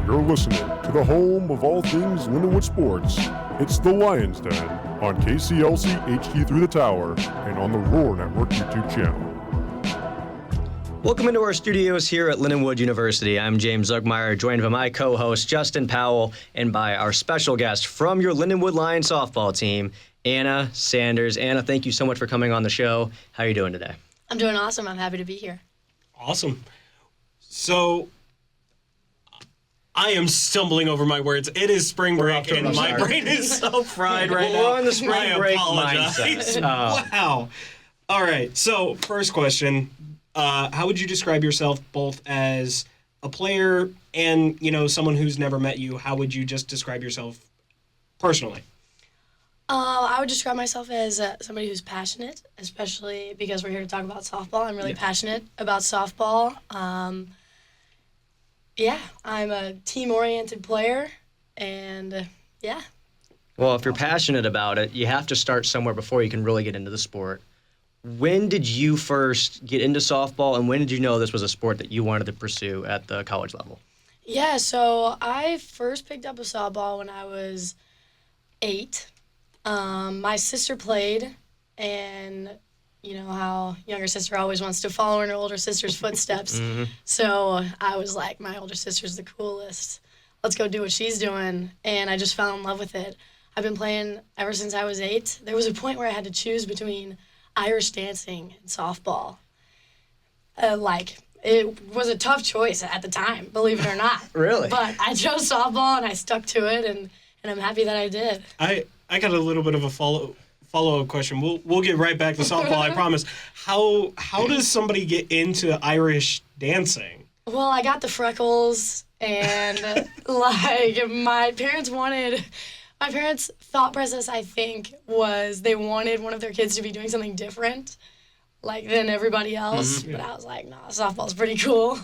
You're listening to the home of all things Lindenwood sports. It's the Lions Den on KCLC HD through the Tower and on the Roar Network YouTube channel. Welcome into our studios here at Lindenwood University. I'm James Zugmeyer, joined by my co-host Justin Powell and by our special guest from your Lindenwood Lions softball team, Anna Sanders. Anna, thank you so much for coming on the show. How are you doing today? I'm doing awesome. I'm happy to be here. Awesome. So, I am stumbling over my words. It is spring break, and my brain is so fried right now. We're on the spring break apologize. mindset. Wow. All right. So, first question: how would you describe yourself, both as a player and someone who's never met you? How would you just describe yourself personally? I would describe myself as somebody who's passionate, especially because we're here to talk about softball. I'm really passionate about softball. I'm a team-oriented player, and Well, if you're passionate about it, you have to start somewhere before you can really get into the sport. When did you first get into softball, and when did you know this was a sport that you wanted to pursue at the college level? Yeah, so I first picked up a softball when I was 8. My sister played, and you know how younger sister always wants to follow in her older sister's footsteps. Mm-hmm. So I was like, my older sister's the coolest. Let's go do what she's doing. And I just fell in love with it. I've been playing ever since I was 8. There was a point where I had to choose between Irish dancing and softball. It was a tough choice at the time, believe it or not. Really? But I chose softball, and I stuck to it, and I'm happy that I did. I got a little bit of a follow-up question. We'll get right back to softball, I promise. How does somebody get into Irish dancing? Well, I got the freckles, and my parents' thought process, I think, was they wanted one of their kids to be doing something different, than everybody else. Mm-hmm. But I was like, nah, softball's pretty cool.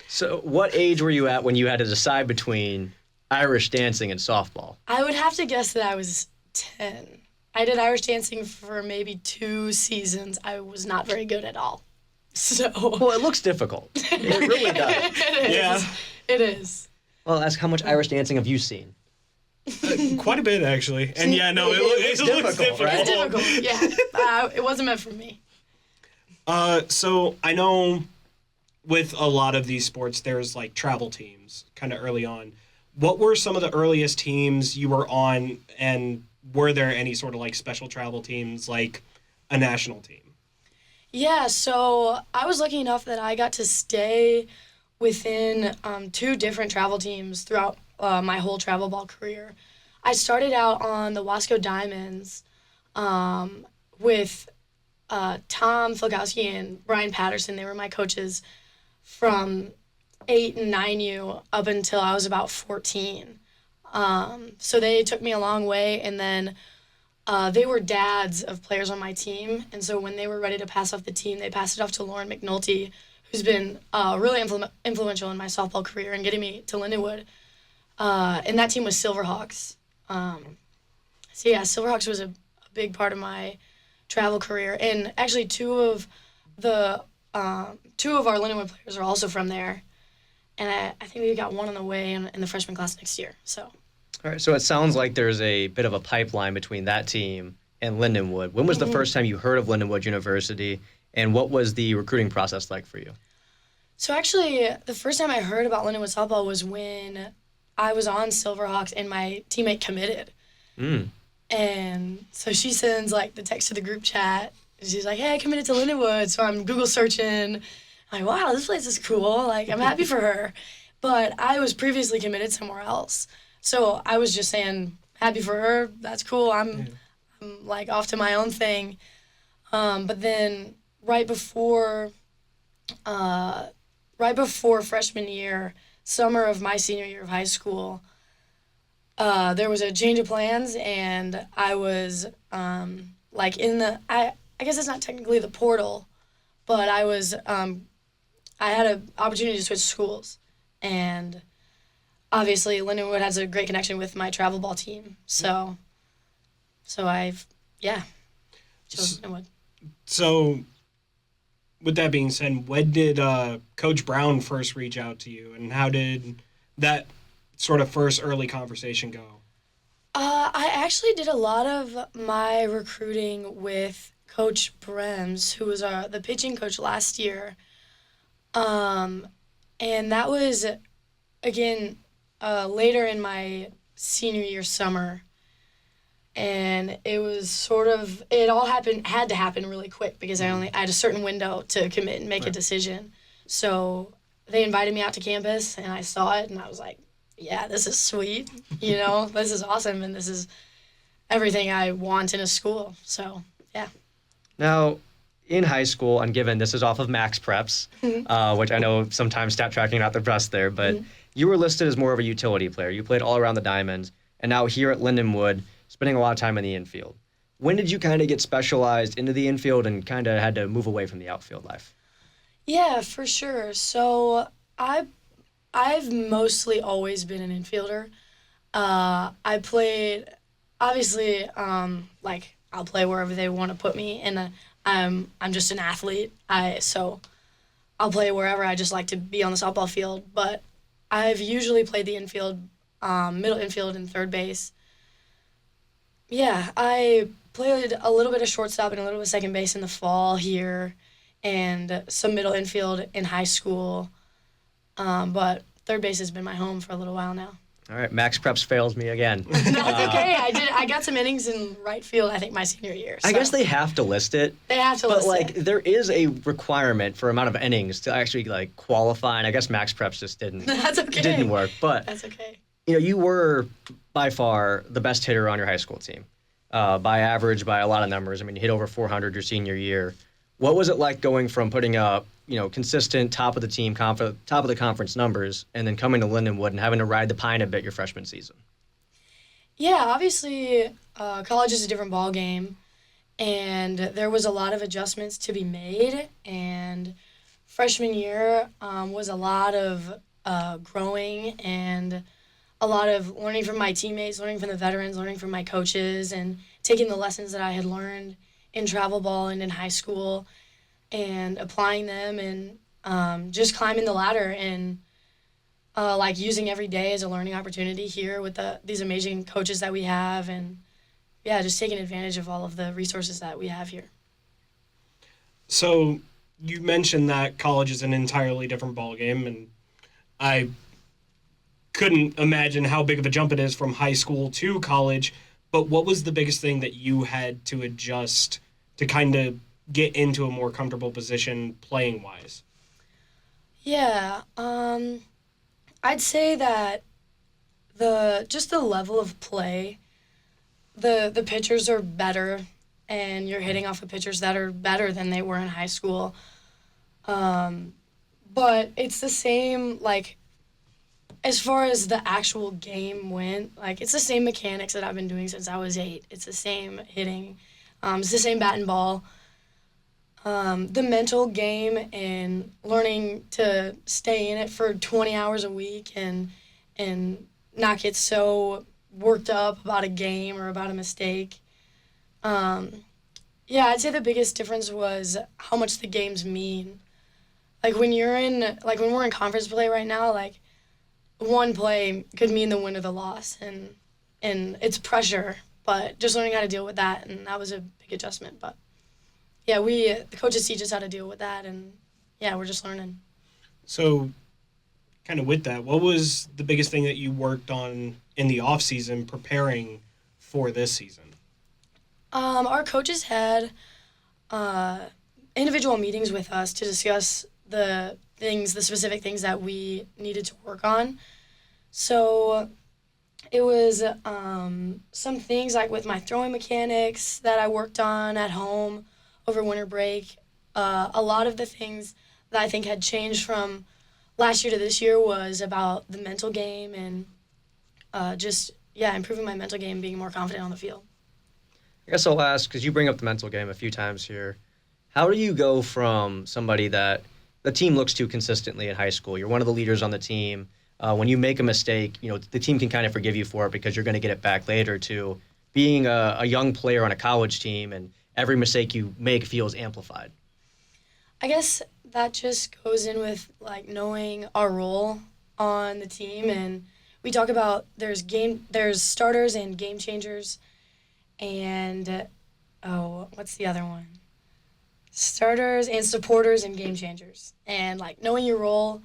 So what age were you at when you had to decide between Irish dancing and softball? I would have to guess that I was 10. I did Irish dancing for maybe 2 seasons. I was not very good at all. So. Well, it looks difficult. It really does. It is. Yeah. It is. Well, ask how much Irish dancing have you seen? Quite a bit, actually. And it looks difficult. Right? It's difficult, yeah. It wasn't meant for me. So I know with a lot of these sports, there's travel teams kind of early on. What were some of the earliest teams you were on, and were there any sort of special travel teams, like a national team? Yeah, so I was lucky enough that I got to stay within 2 different travel teams throughout my whole travel ball career. I started out on the Wasco Diamonds with Tom Flakowski and Brian Patterson. They were my coaches from 8 and 9U up until I was about 14. So they took me a long way, and then they were dads of players on my team, and so when they were ready to pass off the team, they passed it off to Lauren McNulty, who's been really influential in my softball career and getting me to Lindenwood. And that team was Silverhawks. Silverhawks was a big part of my travel career, and actually 2 of our Lindenwood players are also from there. And I think we got 1 on the way in the freshman class next year. So. All right, so it sounds like there's a bit of a pipeline between that team and Lindenwood. When was the first time you heard of Lindenwood University, and what was the recruiting process like for you? So actually, the first time I heard about Lindenwood softball was when I was on Silverhawks and my teammate committed. And so she sends the text to the group chat. And she's like, hey, I committed to Lindenwood. So I'm Google searching. I'm like, wow, this place is cool. I'm happy for her. But I was previously committed somewhere else. So I was just saying, happy for her. That's cool. I'm off to my own thing. But then right before freshman year, summer of my senior year of high school, there was a change of plans, and I was in the I guess it's not technically the portal, but I was I had an opportunity to switch schools, and obviously Lindenwood has a great connection with my travel ball team, so I've chose Lindenwood. So, with that being said, when did Coach Brown first reach out to you, and how did that sort of first early conversation go? I actually did a lot of my recruiting with Coach Brems, who was the pitching coach last year. And that was, again, later in my senior year summer. And it was it all had to happen really quick because I had a certain window to commit and make a decision. So they invited me out to campus, and I saw it, and I was like, yeah, this is sweet. This is awesome, and this is everything I want in a school. So, yeah. Now, in high school, and given this is off of Max Preps, which I know sometimes stat tracking not the best there, but you were listed as more of a utility player. You played all around the diamond, and now here at Lindenwood, spending a lot of time in the infield. When did you kind of get specialized into the infield and kind of had to move away from the outfield life? Yeah, for sure. So I've mostly always been an infielder. I played, obviously, I'll play wherever they want to put me, and I'm just an athlete. So I'll play wherever. I just like to be on the softball field. But I've usually played the infield, middle infield, and third base. Yeah, I played a little bit of shortstop and a little bit of second base in the fall here, and some middle infield in high school. But third base has been my home for a little while now. All right, Max Preps fails me again. That's okay. I got some innings in right field, I think, my senior year. So. I guess they have to list it. They have to list it. But, there is a requirement for amount of innings to actually, qualify, and I guess Max Preps just didn't. That's okay. Didn't work. But, that's okay. You were, by far, the best hitter on your high school team. By average, by a lot of numbers. I mean, you hit over 400 your senior year. What was it like going from putting up, consistent top of the team, top of the conference numbers, and then coming to Lindenwood and having to ride the pine a bit your freshman season? Yeah, obviously, college is a different ball game, and there was a lot of adjustments to be made. And freshman year was a lot of growing and a lot of learning from my teammates, learning from the veterans, learning from my coaches, and taking the lessons that I had learned in travel ball and in high school and applying them and just climbing the ladder and using every day as a learning opportunity here with these amazing coaches that we have, and yeah, just taking advantage of all of the resources that we have here. So you mentioned that college is an entirely different ballgame, and I couldn't imagine how big of a jump it is from high school to college, but what was the biggest thing that you had to adjust to kind of get into a more comfortable position playing-wise? Yeah, I'd say that the level of play, the pitchers are better, and you're hitting off of pitchers that are better than they were in high school. But it's the same, as far as the actual game went, it's the same mechanics that I've been doing since I was 8. It's the same hitting. It's the same bat and ball. The mental game and learning to stay in it for 20 hours a week and not get so worked up about a game or about a mistake. Yeah, I'd say the biggest difference was how much the games mean. When we're in conference play right now, one play could mean the win or the loss, and it's pressure, but just learning how to deal with that, and that was a big adjustment. But yeah, the coaches teach us how to deal with that, and yeah, we're just learning. So, kind of with that, what was the biggest thing that you worked on in the off season preparing for this season? Our coaches had individual meetings with us to discuss the specific things that we needed to work on. So it was some things with my throwing mechanics that I worked on at home over winter break. A lot of the things that I think had changed from last year to this year was about the mental game and improving my mental game, being more confident on the field. I guess I'll ask, because you bring up the mental game a few times here, how do you go from somebody that the team looks to consistently in high school? You're one of the leaders on the team. When you make a mistake, the team can kind of forgive you for it because you're going to get it back later, to being a young player on a college team and every mistake you make feels amplified. I guess that just goes in with knowing our role on the team, and we talk about there's starters and game changers, and what's the other one? Starters and supporters and game changers, and like knowing your role,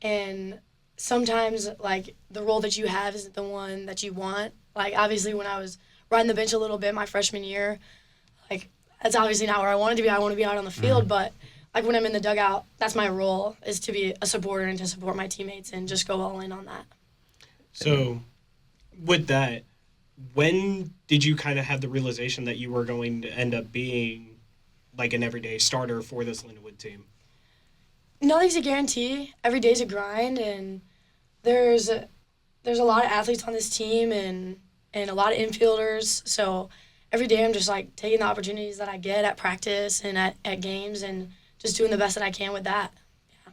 and sometimes like the role that you have isn't the one that you want. Like obviously when I was riding the bench a little bit my freshman year, like that's obviously not where I wanted to be. I want to be out on the field, but like when I'm in the dugout, that's my role, is to be a supporter and to support my teammates and just go all in on that. So with that, when did you kind of have the realization that you were going to end up being like an everyday starter for this Lindenwood team? Nothing's a guarantee. Every day's a grind, and there's a lot of athletes on this team and a lot of infielders. So every day I'm just like taking the opportunities that I get at practice and at games and just doing the best that I can with that. Yeah.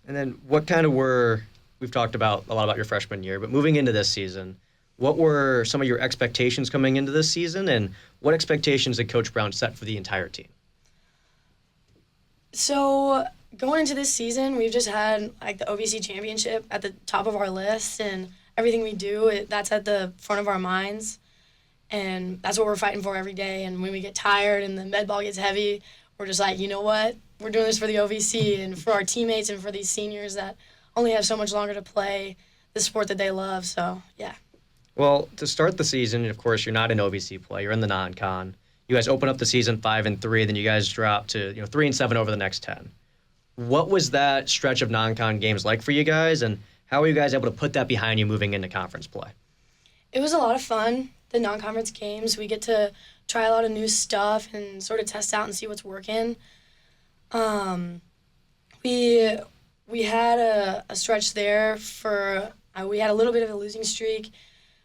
And then we've talked a lot about your freshman year, but moving into this season, what were some of your expectations coming into this season, and what expectations did Coach Brown set for the entire team? So going into this season, we've just had like the OVC championship at the top of our list, and everything we do, that's at the front of our minds, and that's what we're fighting for every day. And when we get tired and the med ball gets heavy, we're just like, you know what? We're doing this for the OVC and for our teammates and for these seniors that only have so much longer to play the sport that they love. So, yeah. Well, to start the season, of course, you're not an OVC play. You're in the non-con. You guys open up the season 5-3, then you guys drop to 3-7 over the next 10. What was that stretch of non-con games like for you guys, and how were you guys able to put that behind you moving into conference play? It was a lot of fun, the non-conference games. We get to try a lot of new stuff and sort of test out and see what's working. We had a stretch there for we had a little bit of a losing streak,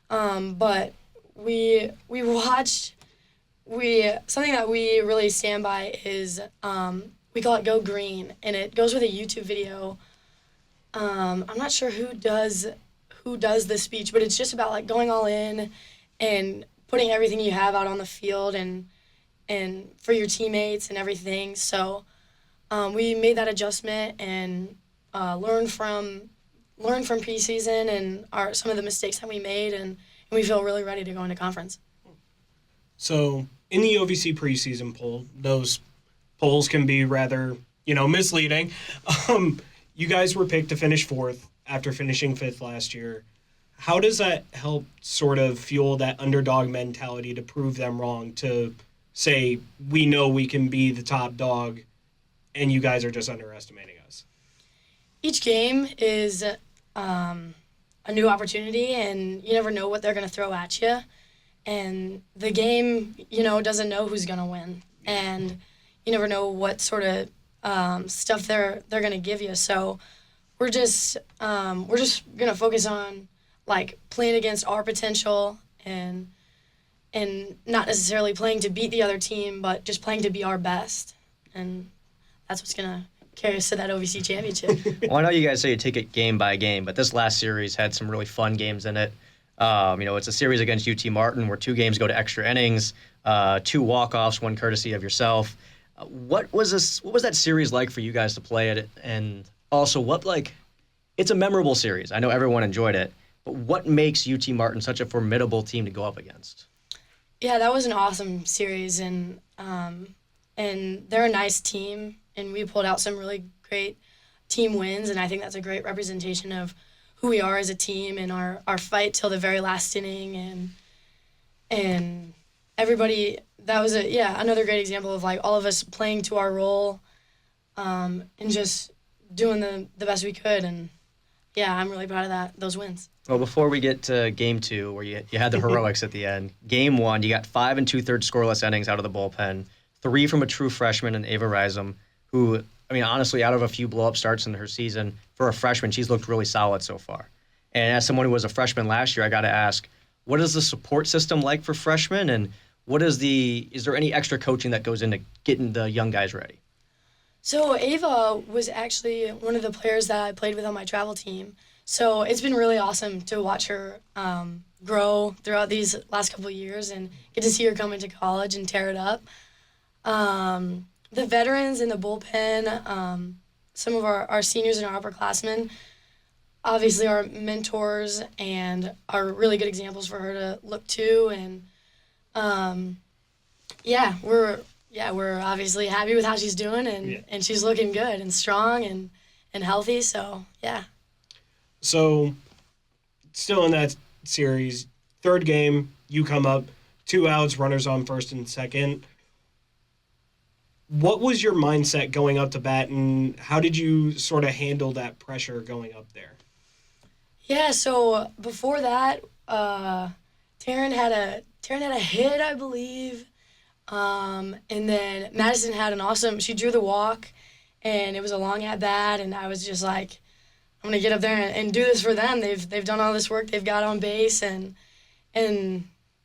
but we watched something that we really stand by is we call it Go Green, and it goes with a YouTube video. I'm not sure who does the speech, but it's just about like going all in and putting everything you have out on the field and for your teammates and everything. So we made that adjustment and learn from preseason and some of the mistakes that we made, and we feel really ready to go into conference. So in the OVC preseason poll, those polls can be rather, misleading. You guys were picked to finish 4th after finishing 5th last year. How does that help sort of fuel that underdog mentality to prove them wrong, to say, we know we can be the top dog and you guys are just underestimating us? Each game is a new opportunity, and you never know what they're going to throw at you. And the game, doesn't know who's going to win. And you never know what sort of stuff they're going to give you. So we're just going to focus on like playing against our potential and not necessarily playing to beat the other team, but just playing to be our best. And that's what's going to carry us to that OVC championship. Well, I know you guys say you take it game by game, but this last series had some really fun games in it. It's a series against UT Martin where 2 games go to extra innings, 2 walk-offs, 1 courtesy of yourself. What was that series like for you guys to play it? And also, it's a memorable series. I know everyone enjoyed it, but what makes UT Martin such a formidable team to go up against? Yeah, that was an awesome series, and they're a nice team, and we pulled out some really great team wins, and I think that's a great representation of who we are as a team and our fight till the very last inning, and everybody. That was another great example of like all of us playing to our role, and just doing the best we could, and yeah, I'm really proud of those wins. Well, before we get to game 2, where you had the heroics at the end, game 1, you got 5 2/3 scoreless innings out of the bullpen, 3 from a true freshman in Ava Rysam, who, honestly, out of a few blow-up starts in her season, for a freshman, she's looked really solid so far. And as someone who was a freshman last year, I got to ask, what is the support system like for freshmen, and is there any extra coaching that goes into getting the young guys ready? So Ava was actually one of the players that I played with on my travel team. So it's been really awesome to watch her grow throughout these last couple of years and get to see her come into college and tear it up. The veterans in the bullpen, some of our seniors and our upperclassmen, obviously are mentors and are really good examples for her to look to. And we're obviously happy with how she's doing, and she's looking good and strong and healthy. So yeah. So, still in that series, third game, you come up, 2 outs, runners on first and second. What was your mindset going up to bat, and how did you sort of handle that pressure going up there? Yeah, so before that, Taryn had a hit, I believe, and then Madison had she drew the walk, and it was a long at bat, and I was just like, I'm gonna get up there and do this for them. They've done all this work, they've got on base, and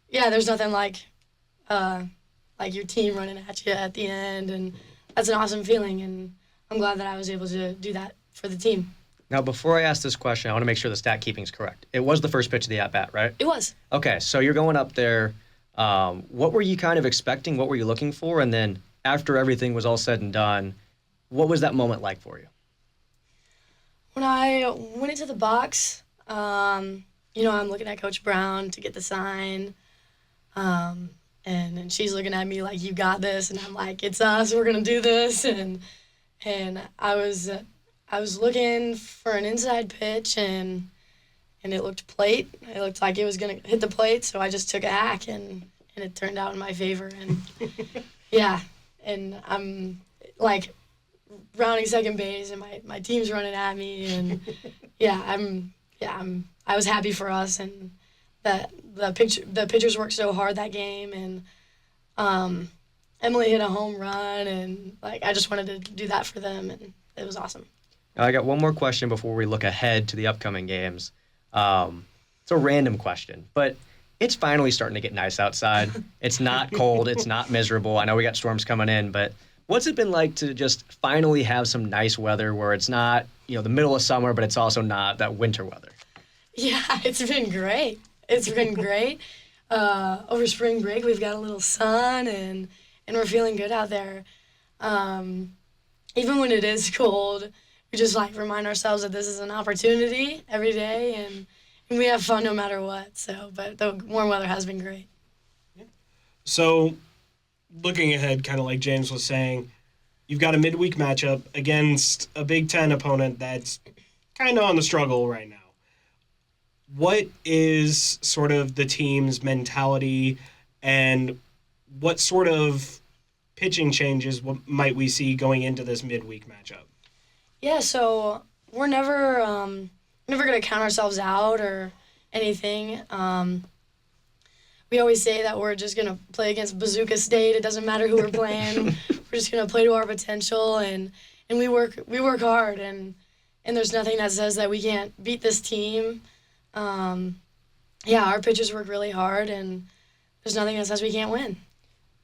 yeah, there's nothing like your team running at you at the end, and that's an awesome feeling, and I'm glad that I was able to do that for the team. Now, before I ask this question, I want to make sure the stat keeping is correct. It was the first pitch of the at-bat, right? It was. Okay, so you're going up there. What were you kind of expecting? What were you looking for? And then after everything was all said and done, what was that moment like for you? When I went into the box, I'm looking at Coach Brown to get the sign, and she's looking at me like, you got this, and I'm like, it's us, we're going to do this, and I was looking for an inside pitch, and it looked plate. It looked like it was going to hit the plate, so I just took a hack, and it turned out in my favor. And, yeah, and I'm, like, rounding second base, and my team's running at me, and, I was happy for us, and that the pitchers worked so hard that game, and Emily hit a home run, and, like, I just wanted to do that for them, and it was awesome. Now, I got one more question before we look ahead to the upcoming games. It's a random question, but it's finally starting to get nice outside. It's not cold. It's not miserable. I know we got storms coming in, but what's it been like to just finally have some nice weather where it's not, the middle of summer, but it's also not that winter weather? Yeah, it's been great. It's been great. Over spring break, we've got a little sun, and we're feeling good out there. Even when it is cold, we just remind ourselves that this is an opportunity every day, and we have fun no matter what. So, but the warm weather has been great. Yeah. So, looking ahead, kind of like James was saying, you've got a midweek matchup against a Big Ten opponent that's kind of on the struggle right now. What is sort of the team's mentality, and what sort of pitching changes might we see going into this midweek matchup? Yeah, so we're never going to count ourselves out or anything. We always say that we're just going to play against Bazooka State. It doesn't matter who we're playing. We're just going to play to our potential, and we work hard, and there's nothing that says that we can't beat this team. Our pitchers work really hard, and there's nothing that says we can't win.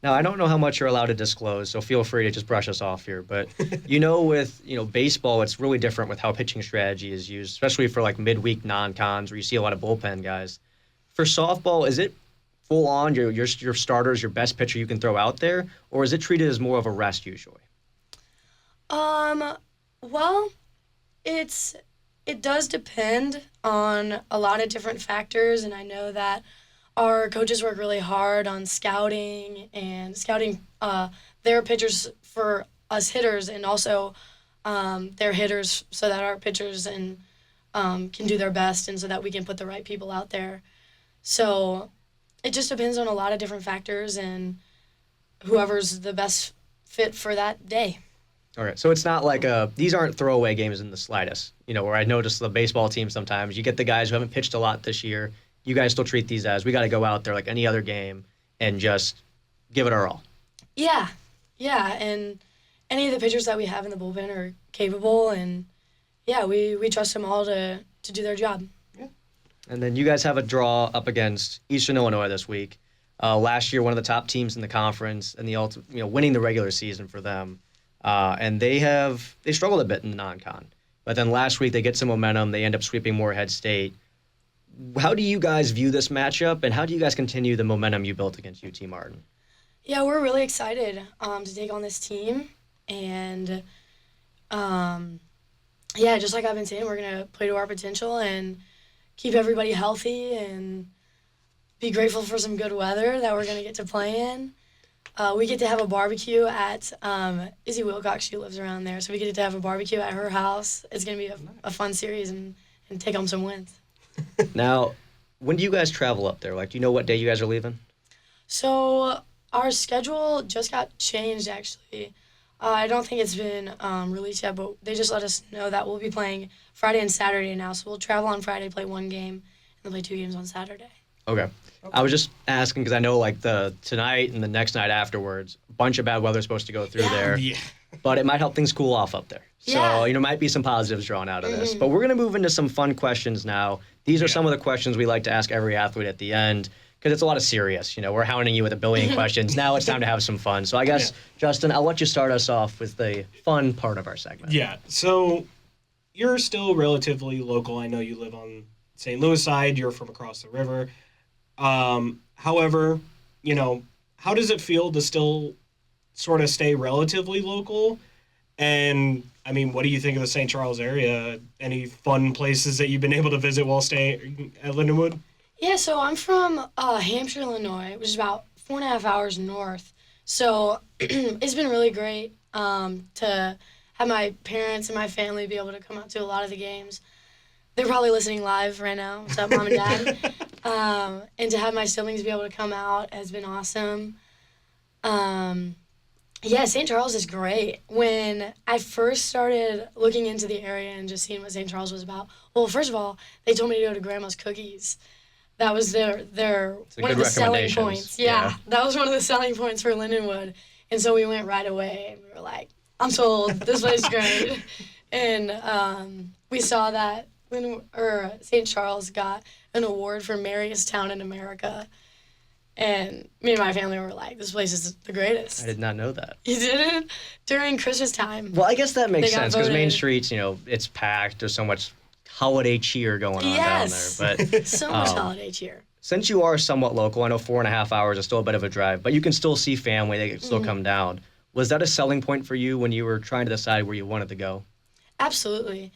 Now, I don't know how much you're allowed to disclose, so feel free to just brush us off here. But, with baseball, it's really different with how pitching strategy is used, especially for, midweek non-cons where you see a lot of bullpen guys. For softball, is it full-on, your starters, your best pitcher you can throw out there, or is it treated as more of a rest usually? Well, it does depend on a lot of different factors, and I know that our coaches work really hard on scouting their pitchers for us hitters, and also their hitters so that our pitchers can do their best, and so that we can put the right people out there. So it just depends on a lot of different factors and whoever's the best fit for that day. All right, so it's not like these aren't throwaway games in the slightest, where I notice the baseball team sometimes, you get the guys who haven't pitched a lot this year, you guys still treat these as, we got to go out there like any other game and just give it our all. Yeah, and any of the pitchers that we have in the bullpen are capable, and we trust them all to do their job. Yeah. And then you guys have a draw up against Eastern Illinois this week. Last year, one of the top teams in the conference, and winning the regular season for them. And they struggled a bit in the non-con. But then last week they get some momentum. They end up sweeping Morehead State. How do you guys view this matchup, and how do you guys continue the momentum you built against UT Martin? Yeah, we're really excited to take on this team, and yeah, just like I've been saying, we're going to play to our potential and keep everybody healthy and be grateful for some good weather that we're going to get to play in. We get to have a barbecue at Izzy Wilcox. She lives around there, so we get to have a barbecue at her house. It's going to be a fun series and take home some wins. Now, when do you guys travel up there? Like, do you know what day you guys are leaving? So our schedule just got changed, actually. I don't think it's been released yet, but they just let us know that we'll be playing Friday and Saturday now. So we'll travel on Friday, play one game, and then play 2 games on Saturday. Okay. I was just asking because I know like the tonight and the next night afterwards, a bunch of bad weather is supposed to go through there. Yeah. But it might help things cool off up there. So, Yeah. might be some positives drawn out of this. But we're going to move into some fun questions now. These are some of the questions we like to ask every athlete at the end because it's a lot of serious. We're hounding you with a billion questions. Now it's time to have some fun. So I guess, Justin, I'll let you start us off with the fun part of our segment. Yeah. So you're still relatively local. I know you live on St. Louis side. You're from across the river. However, how does it feel to still sort of stay relatively local? And, what do you think of the St. Charles area? Any fun places that you've been able to visit while staying at Lindenwood? Yeah, so I'm from Hampshire, Illinois, which is about 4.5 hours north. So it's been really great to have my parents and my family be able to come out to a lot of the games. They're probably listening live right now. What's up, Mom and Dad? And to have my siblings be able to come out has been awesome. Yeah, St. Charles is great. When I first started looking into the area and just seeing what St. Charles was about, well, first of all, they told me to go to Grandma's Cookies. That was their one of the selling points. Yeah, that was one of the selling points for Lindenwood. And so we went right away, and we were like, I'm sold. This place is great. And we saw that St. Charles got an award for merriest town in America. And me and my family were like, this place is the greatest. I did not know that. You didn't? During Christmas time. Well, I guess that makes They got sense because Main voted. Street's, it's packed. There's so much holiday cheer going on Yes. down there. But So much holiday cheer. since you are somewhat local, I know 4.5 hours is still a bit of a drive, but you can still see family. They can still come down. Was that a selling point for you when you were trying to decide where you wanted to go? Absolutely.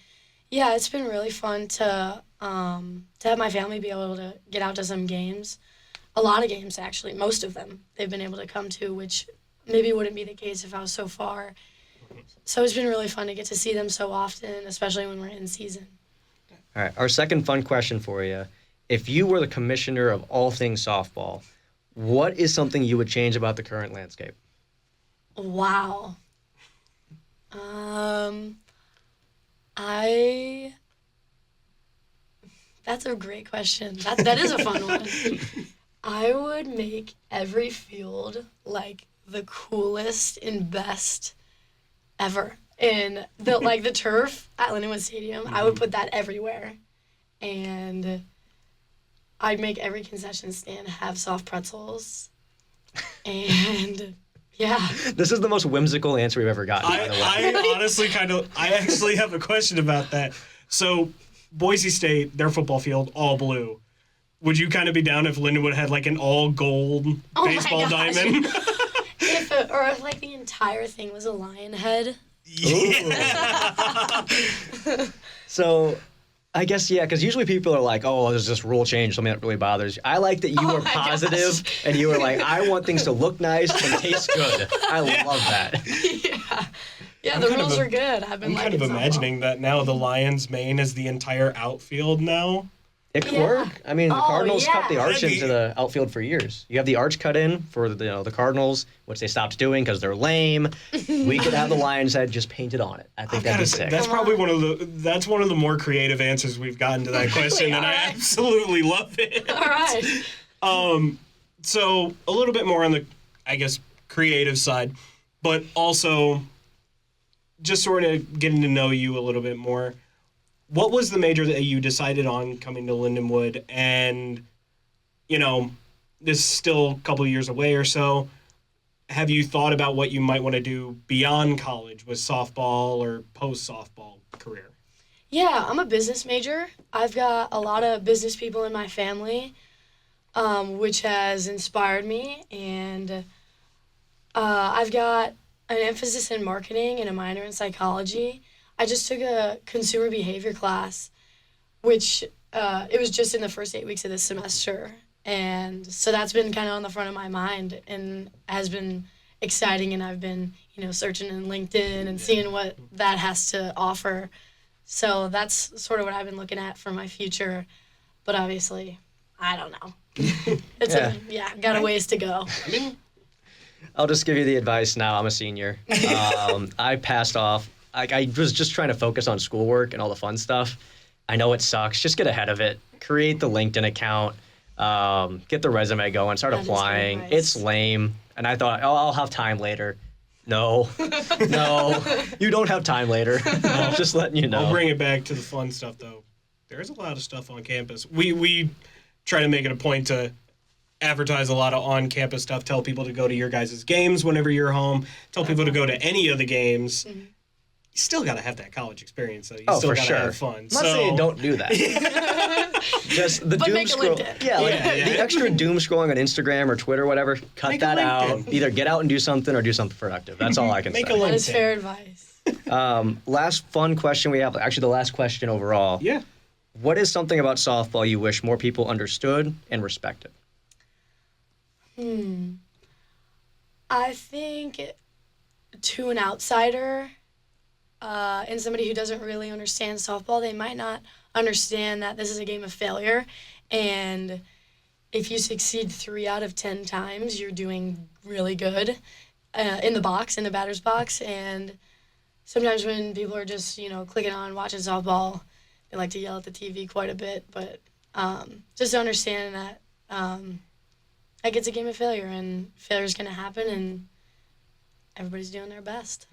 Yeah, it's been really fun to have my family be able to get out to some games. A lot of games, actually. Most of them they've been able to come to, which maybe wouldn't be the case if I was so far. So it's been really fun to get to see them so often, especially when we're in season. All right, our second fun question for you. If you were the commissioner of all things softball, what is something you would change about the current landscape? Wow. That's a great question. That is a fun one. I would make every field like the coolest and best ever. And the turf at Lindenwood Stadium, I would put that everywhere. And I'd make every concession stand have soft pretzels. And yeah. This is the most whimsical answer we've ever gotten, by the way. I actually have a question about that. So, Boise State, their football field, all blue. Would you kind of be down if Lindenwood had like an all gold baseball diamond? If the entire thing was a lion head. Yeah. So, I guess, yeah, because usually people are like, oh, there's this rule change, something that really bothers you. I like that you were positive and you were like, I want things to look nice and taste good. I love that. Yeah, the rules are good. I'm kind of imagining that now the Lions' main is the entire outfield now. It could work. I mean, the Cardinals cut the arch That'd be- into the outfield for years. You have the arch cut in for the Cardinals, which they stopped doing because they're lame. We could have the Lion's head just painted on it. I think that'd be sick. That's probably one of the more creative answers we've gotten to that question, and I absolutely love it. All right. So a little bit more on the, I guess, creative side, but also just sort of getting to know you a little bit more. What was the major that you decided on coming to Lindenwood? And, this is still a couple of years away or so. Have you thought about what you might want to do beyond college with softball or post-softball career? Yeah, I'm a business major. I've got a lot of business people in my family, which has inspired me. And I've got an emphasis in marketing and a minor in psychology. I just took a consumer behavior class, which it was just in the first 8 weeks of this semester. And so that's been kind of on the front of my mind and has been exciting. And I've been, searching in LinkedIn and seeing what that has to offer. So that's sort of what I've been looking at for my future. But obviously, I don't know. Got a ways to go. I'll just give you the advice now. I'm a senior. I passed off. I was just trying to focus on schoolwork and all the fun stuff. I know it sucks. Just get ahead of it. Create the LinkedIn account. Get the resume going. Start applying. It's lame. And I thought, I'll have time later. No, you don't have time later. Just letting you know. I'll bring it back to the fun stuff, though. There's a lot of stuff on campus. We try to make it a point to advertise a lot of on-campus stuff. Tell people to go to your guys' games whenever you're home. Tell people to go to any of the games. Mm-hmm. You still got to have that college experience, though. You still got to have fun. I'm not saying don't do that. Just the doom scroll. The extra doom scrolling on Instagram or Twitter or whatever, cut that out. Either get out and do something or do something productive. That's all I can say. That is fair advice. Last fun question we have, actually the last question overall. Yeah. What is something about softball you wish more people understood and respected? I think to an outsider and somebody who doesn't really understand softball, they might not understand that this is a game of failure. And if you succeed 3 out of 10 times, you're doing really good in the batter's box. And sometimes when people are just, clicking on, watching softball, they like to yell at the TV quite a bit. But just to understand that it's a game of failure, and failure is going to happen, and everybody's doing their best.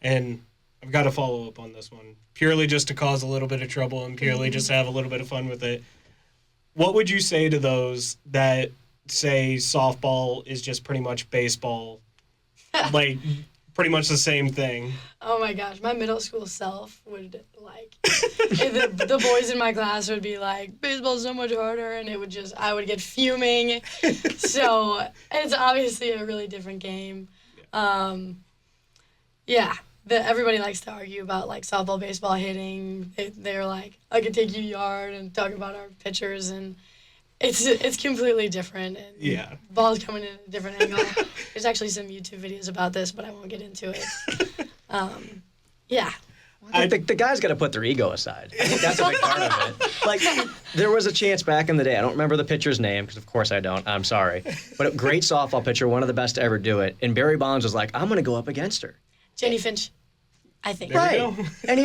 And I've got to follow up on this one, purely just to cause a little bit of trouble and purely just to have a little bit of fun with it. What would you say to those that say softball is just pretty much baseball, like pretty much the same thing? Oh my gosh, my middle school self would the boys in my class would be like, baseball's so much harder, and I would get fuming. So it's obviously a really different game. Everybody likes to argue about softball, baseball hitting. They're like, I could take you yard and talk about our pitchers, and it's completely different. And ball's coming in a different angle. There's actually some YouTube videos about this, but I won't get into it. I think the guys got to put their ego aside. I think that's a big part of it. There was a chance back in the day. I don't remember the pitcher's name because, of course, I don't. I'm sorry. But a great softball pitcher, one of the best to ever do it. And Barry Bonds was like, I'm going to go up against her. Jenny Finch, I think. Right. And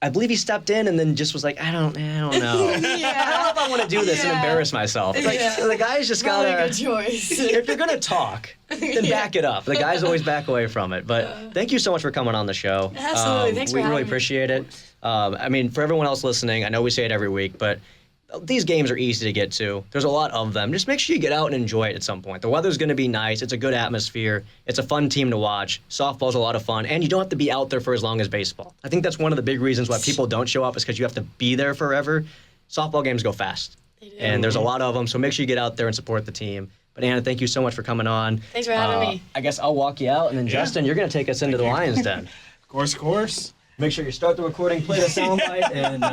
I believe he stepped in and then just was like, I don't know. I don't know if I want to do this and embarrass myself. The guys just got to. Good choice. If you're going to talk, then back it up. The guys always back away from it. But thank you so much for coming on the show. Absolutely. Thanks for having me. We really appreciate it. For everyone else listening, I know we say it every week, but these games are easy to get to. There's a lot of them. Just make sure you get out and enjoy it at some point. The weather's going to be nice. It's a good atmosphere. It's a fun team to watch. Softball's a lot of fun, and you don't have to be out there for as long as baseball. I think that's one of the big reasons why people don't show up is because you have to be there forever. Softball games go fast, and there's a lot of them, so make sure you get out there and support the team. But Anna, thank you so much for coming on. Thanks for having me. I guess I'll walk you out, and then Justin, you're going to take us into the Lions Den. Of course. Make sure you start the recording, play the soundbite, and...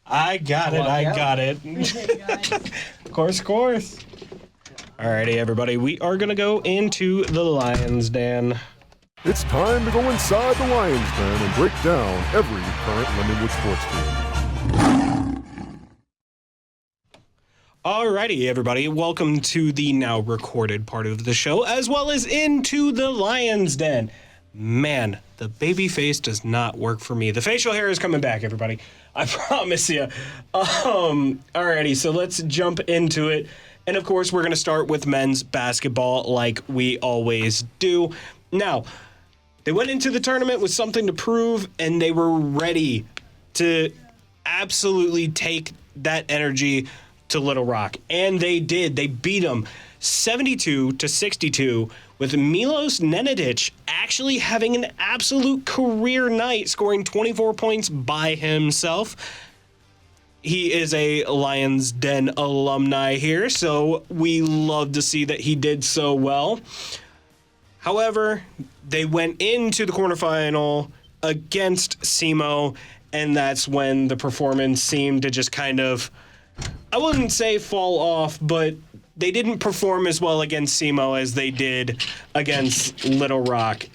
I got it. Of course. Alrighty, everybody. We are going to go into the Lions Den. It's time to go inside the Lions Den and break down every current Lindenwood sports team. Alrighty, everybody. Welcome to the now recorded part of the show, as well as into the Lions Den. Man, the baby face does not work for me. The facial hair is coming back, everybody. I promise you. Alrighty, so let's jump into it. And of course, we're going to start with men's basketball like we always do. Now, they went into the tournament with something to prove, and they were ready to absolutely take that energy to Little Rock. And they did. They beat them 72-62 with Milos Nenadic actually having an absolute career night, scoring 24 points by himself. He is a Lions Den alumni here, so we love to see that he did so well. However, they went into the quarterfinal against SEMO, and that's when the performance seemed to just kind of, I wouldn't say fall off, but they didn't perform as well against SEMO as they did against Little Rock.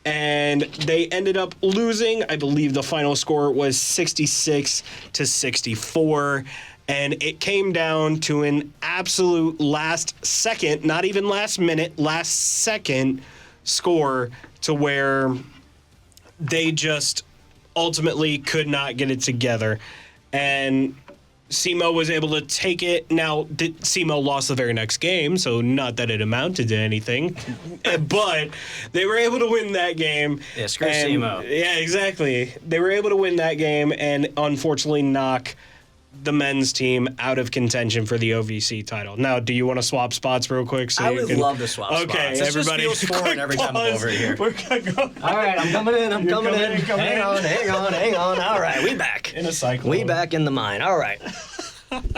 And they ended up losing. I believe the final score was 66-64. And it came down to an absolute last second, not even last minute, last second score to where they just ultimately could not get it together. And SEMO was able to take it. Now, SEMO lost the very next game, so not that it amounted to anything, but they were able to win that game. Yeah, screw SEMO. Yeah, exactly. They were able to win that game and unfortunately knock the men's team out of contention for the OVC title. Now, do you want to swap spots real quick? So I would love to swap spots. Okay, This everybody. just feels foreign every time I'm over here. We're gonna go. All right, I'm coming in. I'm coming in. Come Hang on. All right, we back. In a cycle. We back in the mine. All right.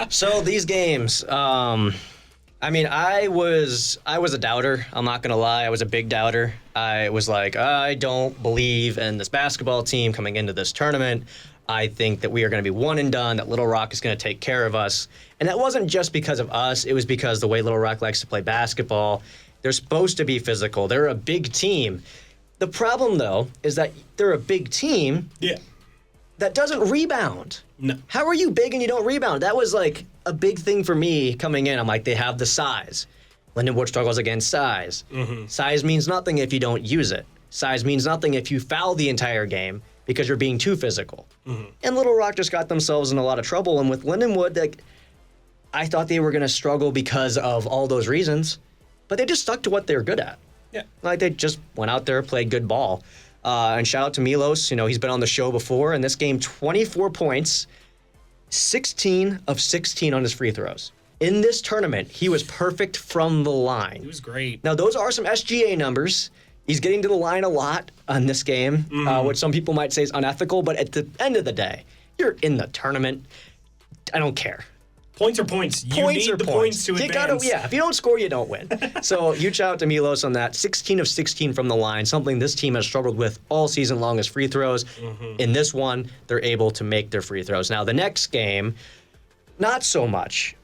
So these games, I mean, I was a doubter. I'm not gonna lie. I was a big doubter. I was like, I don't believe in this basketball team coming into this tournament. I think that we are going to be one and done, that Little Rock is going to take care of us. And that wasn't just because of us. It was because the way Little Rock likes to play basketball. They're supposed to be physical. They're a big team. The problem, though, is that they're a big team that doesn't rebound. No. How are you big and you don't rebound? That was like a big thing for me coming in. I'm like, they have the size. Lindenwood struggles against size. Mm-hmm. Size means nothing if you don't use it. Size means nothing if you foul the entire game because you're being too physical. Mm-hmm. And Little Rock just got themselves in a lot of trouble. And with Lindenwood, like, I thought they were going to struggle because of all those reasons, but they just stuck to what they were good at. Yeah. Like, they just went out there, played good ball. And shout out to Milos. You know, he's been on the show before. In this game, 24 points, 16 of 16 on his free throws. In this tournament, he was perfect from the line. He was great. Now, those are some SGA numbers. He's getting to the line a lot on this game, which some people might say is unethical, but at the end of the day, you're in the tournament. I don't care. Points are points. You Points need are the points. points to advance. If you don't score, you don't win. So huge shout out to Milos on that. 16 of 16 from the line, something this team has struggled with all season long is free throws. Mm-hmm. In this one, they're able to make their free throws. Now, the next game, not so much.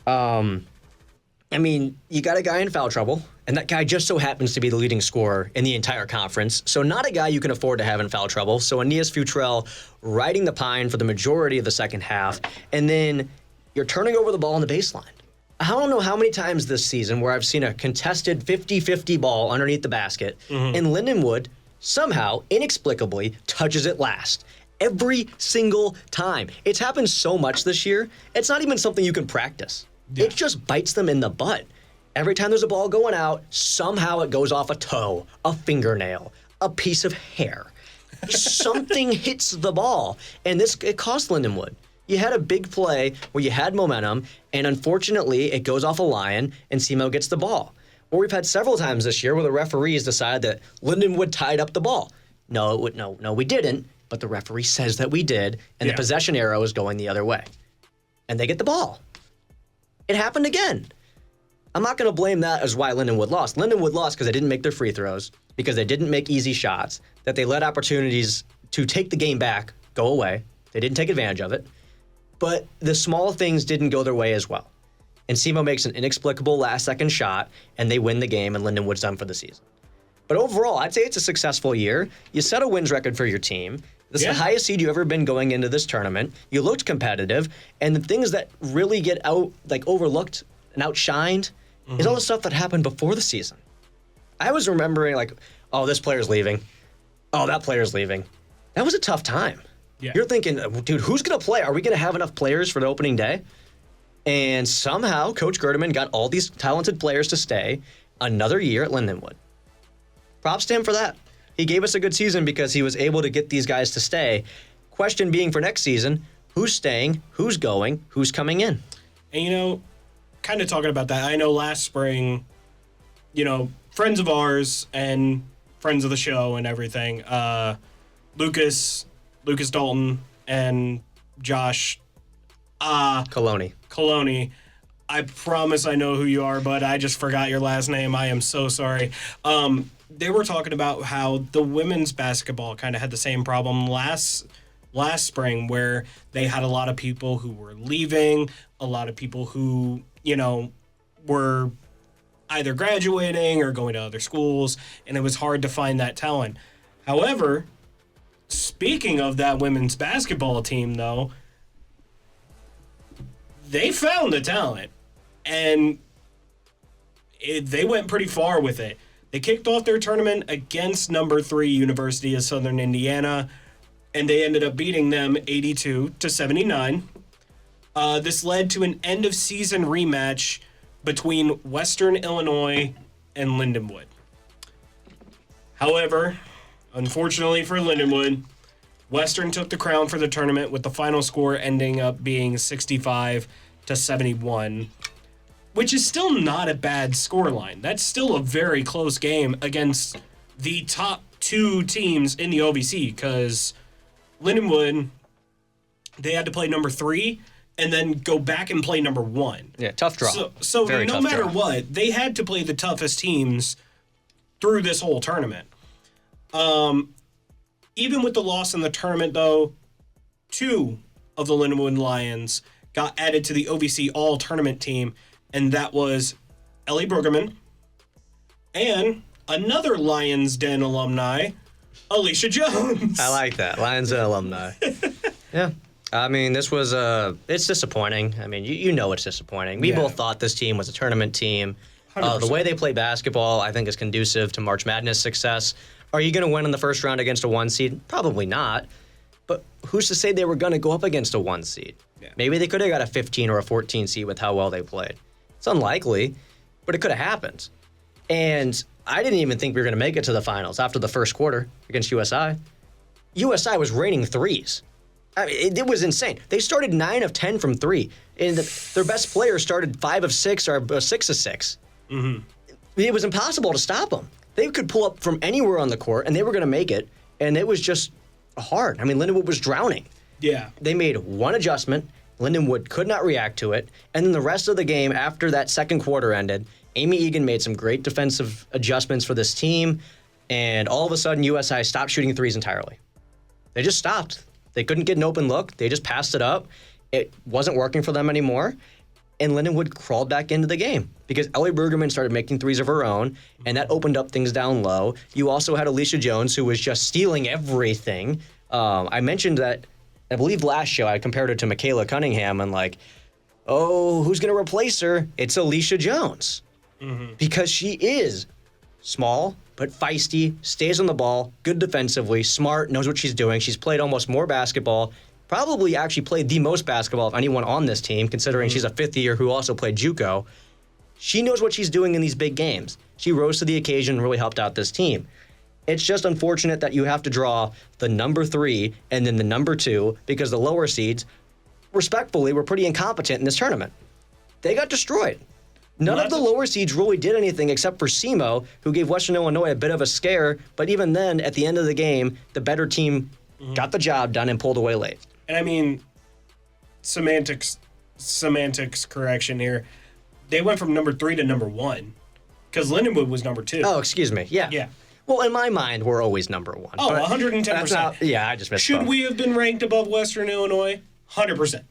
I mean, you got a guy in foul trouble, and that guy just so happens to be the leading scorer in the entire conference. So not a guy you can afford to have in foul trouble. So Aeneas Futrell riding the pine for the majority of the second half, and then you're turning over the ball on the baseline. I don't know how many times this season where I've seen a contested 50-50 ball underneath the basket, and Lindenwood somehow, inexplicably, touches it last. Every single time. It's happened so much this year, it's not even something you can practice. Yeah. It just bites them in the butt. Every time there's a ball going out, somehow it goes off a toe, a fingernail, a piece of hair. Something hits the ball, and it cost Lindenwood. You had a big play where you had momentum, and unfortunately, it goes off a line, and SEMO gets the ball. Or we've had several times this year where the referees decide that Lindenwood tied up the ball. No, we didn't, but the referee says that we did, and the possession arrow is going the other way. And they get the ball. It happened again. I'm not going to blame that as why Lindenwood lost. Lindenwood lost because they didn't make their free throws, because they didn't make easy shots, that they let opportunities to take the game back go away. They didn't take advantage of it. But the small things didn't go their way as well. And SEMO makes an inexplicable last-second shot, and they win the game, and Lindenwood's done for the season. But overall, I'd say it's a successful year. You set a wins record for your team. This is the highest seed you've ever been going into this tournament. You looked competitive, and the things that really get overlooked and outshined is all the stuff that happened before the season. I was remembering oh, this player's leaving. Oh, that player's leaving. That was a tough time. Yeah. You're thinking, dude, who's going to play? Are we going to have enough players for the opening day? And somehow, Coach Gerdeman got all these talented players to stay another year at Lindenwood. Props to him for that. He gave us a good season because he was able to get these guys to stay. Question being for next season, who's staying, who's going, who's coming in? And, kind of talking about that, I know last spring, friends of ours and friends of the show and everything, Lucas Dalton and Josh Coloni. I promise I know who you are, but I just forgot your last name. I am so sorry. they were talking about how the women's basketball kind of had the same problem last spring, where they had a lot of people who were leaving, a lot of people who, were either graduating or going to other schools, and it was hard to find that talent. However, speaking of that women's basketball team, though, they found the talent, and they went pretty far with it. They kicked off their tournament against number 3 University of Southern Indiana, and they ended up beating them 82-79. This led to an end-of-season rematch between Western Illinois and Lindenwood. However, unfortunately for Lindenwood, Western took the crown for the tournament, with the final score ending up being 65-71, which is still not a bad scoreline. That's still a very close game against the top 2 teams in the OVC, because Lindenwood, they had to play number 3 and then go back and play number 1. Yeah, tough draw. So Very no tough matter draw. what, they had to play the toughest teams through this whole tournament. Even with the loss in the tournament, though, 2 of the Lindenwood Lions got added to the OVC All-Tournament team, and that was Ellie Brueggemann and another Lions Den alumni, Alicia Jones. I like that. Lions Den alumni. Yeah. I mean, this was it's disappointing. I mean, you know it's disappointing. We both thought this team was a tournament team. The way they play basketball, I think, is conducive to March Madness success. Are you going to win in the first round against a 1 seed? Probably not. But who's to say they were going to go up against a 1 seed? Yeah. Maybe they could have got a 15 or a 14 seed with how well they played. It's unlikely, but it could have happened. And I didn't even think we were going to make it to the finals after the first quarter against USI. USI was raining threes. I mean, it was insane. They started 9 of 10 from 3, and their best player started 5 of 6 or 6 of 6. Mm-hmm. It was impossible to stop them. They could pull up from anywhere on the court, and they were going to make it, and it was just hard. I mean, Lindenwood was drowning. Yeah. They made one adjustment. Lindenwood could not react to it, and then the rest of the game, after that second quarter ended, Amy Egan made some great defensive adjustments for this team, and all of a sudden, USI stopped shooting threes entirely. They just stopped. They couldn't get an open look. They just passed it up. It wasn't working for them anymore. And Lindenwood crawled back into the game because Ellie Brueggemann started making threes of her own, and that opened up things down low. You also had Alicia Jones, who was just stealing everything. I mentioned that, I believe last show, I compared her to Michaela Cunningham and who's going to replace her? It's Alicia Jones. Mm-hmm. Because she is small, but feisty, stays on the ball, good defensively, smart, knows what she's doing. She's played almost more basketball, probably actually played the most basketball of anyone on this team, considering she's a fifth year who also played JUCO. She knows what she's doing in these big games. She rose to the occasion and really helped out this team. It's just unfortunate that you have to draw the number 3 and then the number 2 because the lower seeds, respectfully, were pretty incompetent in this tournament. They got destroyed. None of the lower seeds really did anything except for SEMO, who gave Western Illinois a bit of a scare. But even then, at the end of the game, the better team got the job done and pulled away late. And I mean, semantics correction here. They went from number 3 to number 1 because Lindenwood was number 2. Oh, excuse me. Yeah. Yeah. Well, in my mind, we're always number 1. Oh, 110%. Yeah, I just missed. Should we have been ranked above Western Illinois? 100%.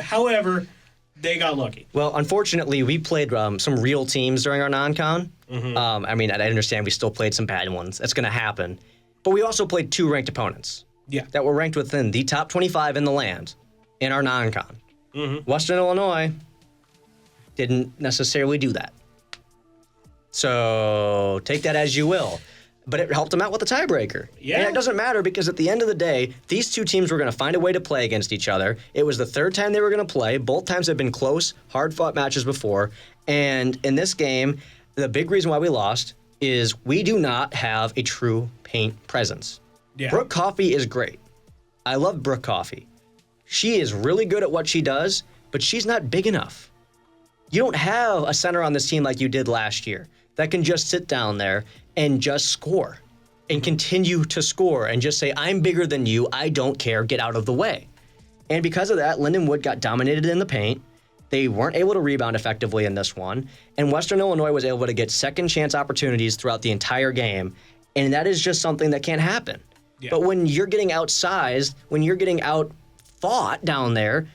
However, they got lucky. Well, unfortunately, we played some real teams during our non-con. Mm-hmm. I mean, I understand we still played some bad ones. That's going to happen. But we also played 2 ranked opponents. Yeah. That were ranked within the top 25 in the land in our non-con. Mm-hmm. Western Illinois didn't necessarily do that. So take that as you will. But it helped them out with the tiebreaker. Yeah. And it doesn't matter because at the end of the day, these 2 teams were going to find a way to play against each other. It was the 3rd time they were going to play. Both times have been close, hard-fought matches before. And in this game, the big reason why we lost is we do not have a true paint presence. Yeah. Brooke Coffey is great. I love Brooke Coffey. She is really good at what she does, but she's not big enough. You don't have a center on this team like you did last year that can just sit down there and just score and continue to score and just say, I'm bigger than you, I don't care, get out of the way. And because of that, Lindenwood got dominated in the paint. They weren't able to rebound effectively in this one, and Western Illinois was able to get second chance opportunities throughout the entire game, and that is just something that can't happen. Yeah. But when you're getting outsized, when you're getting out-fought down there,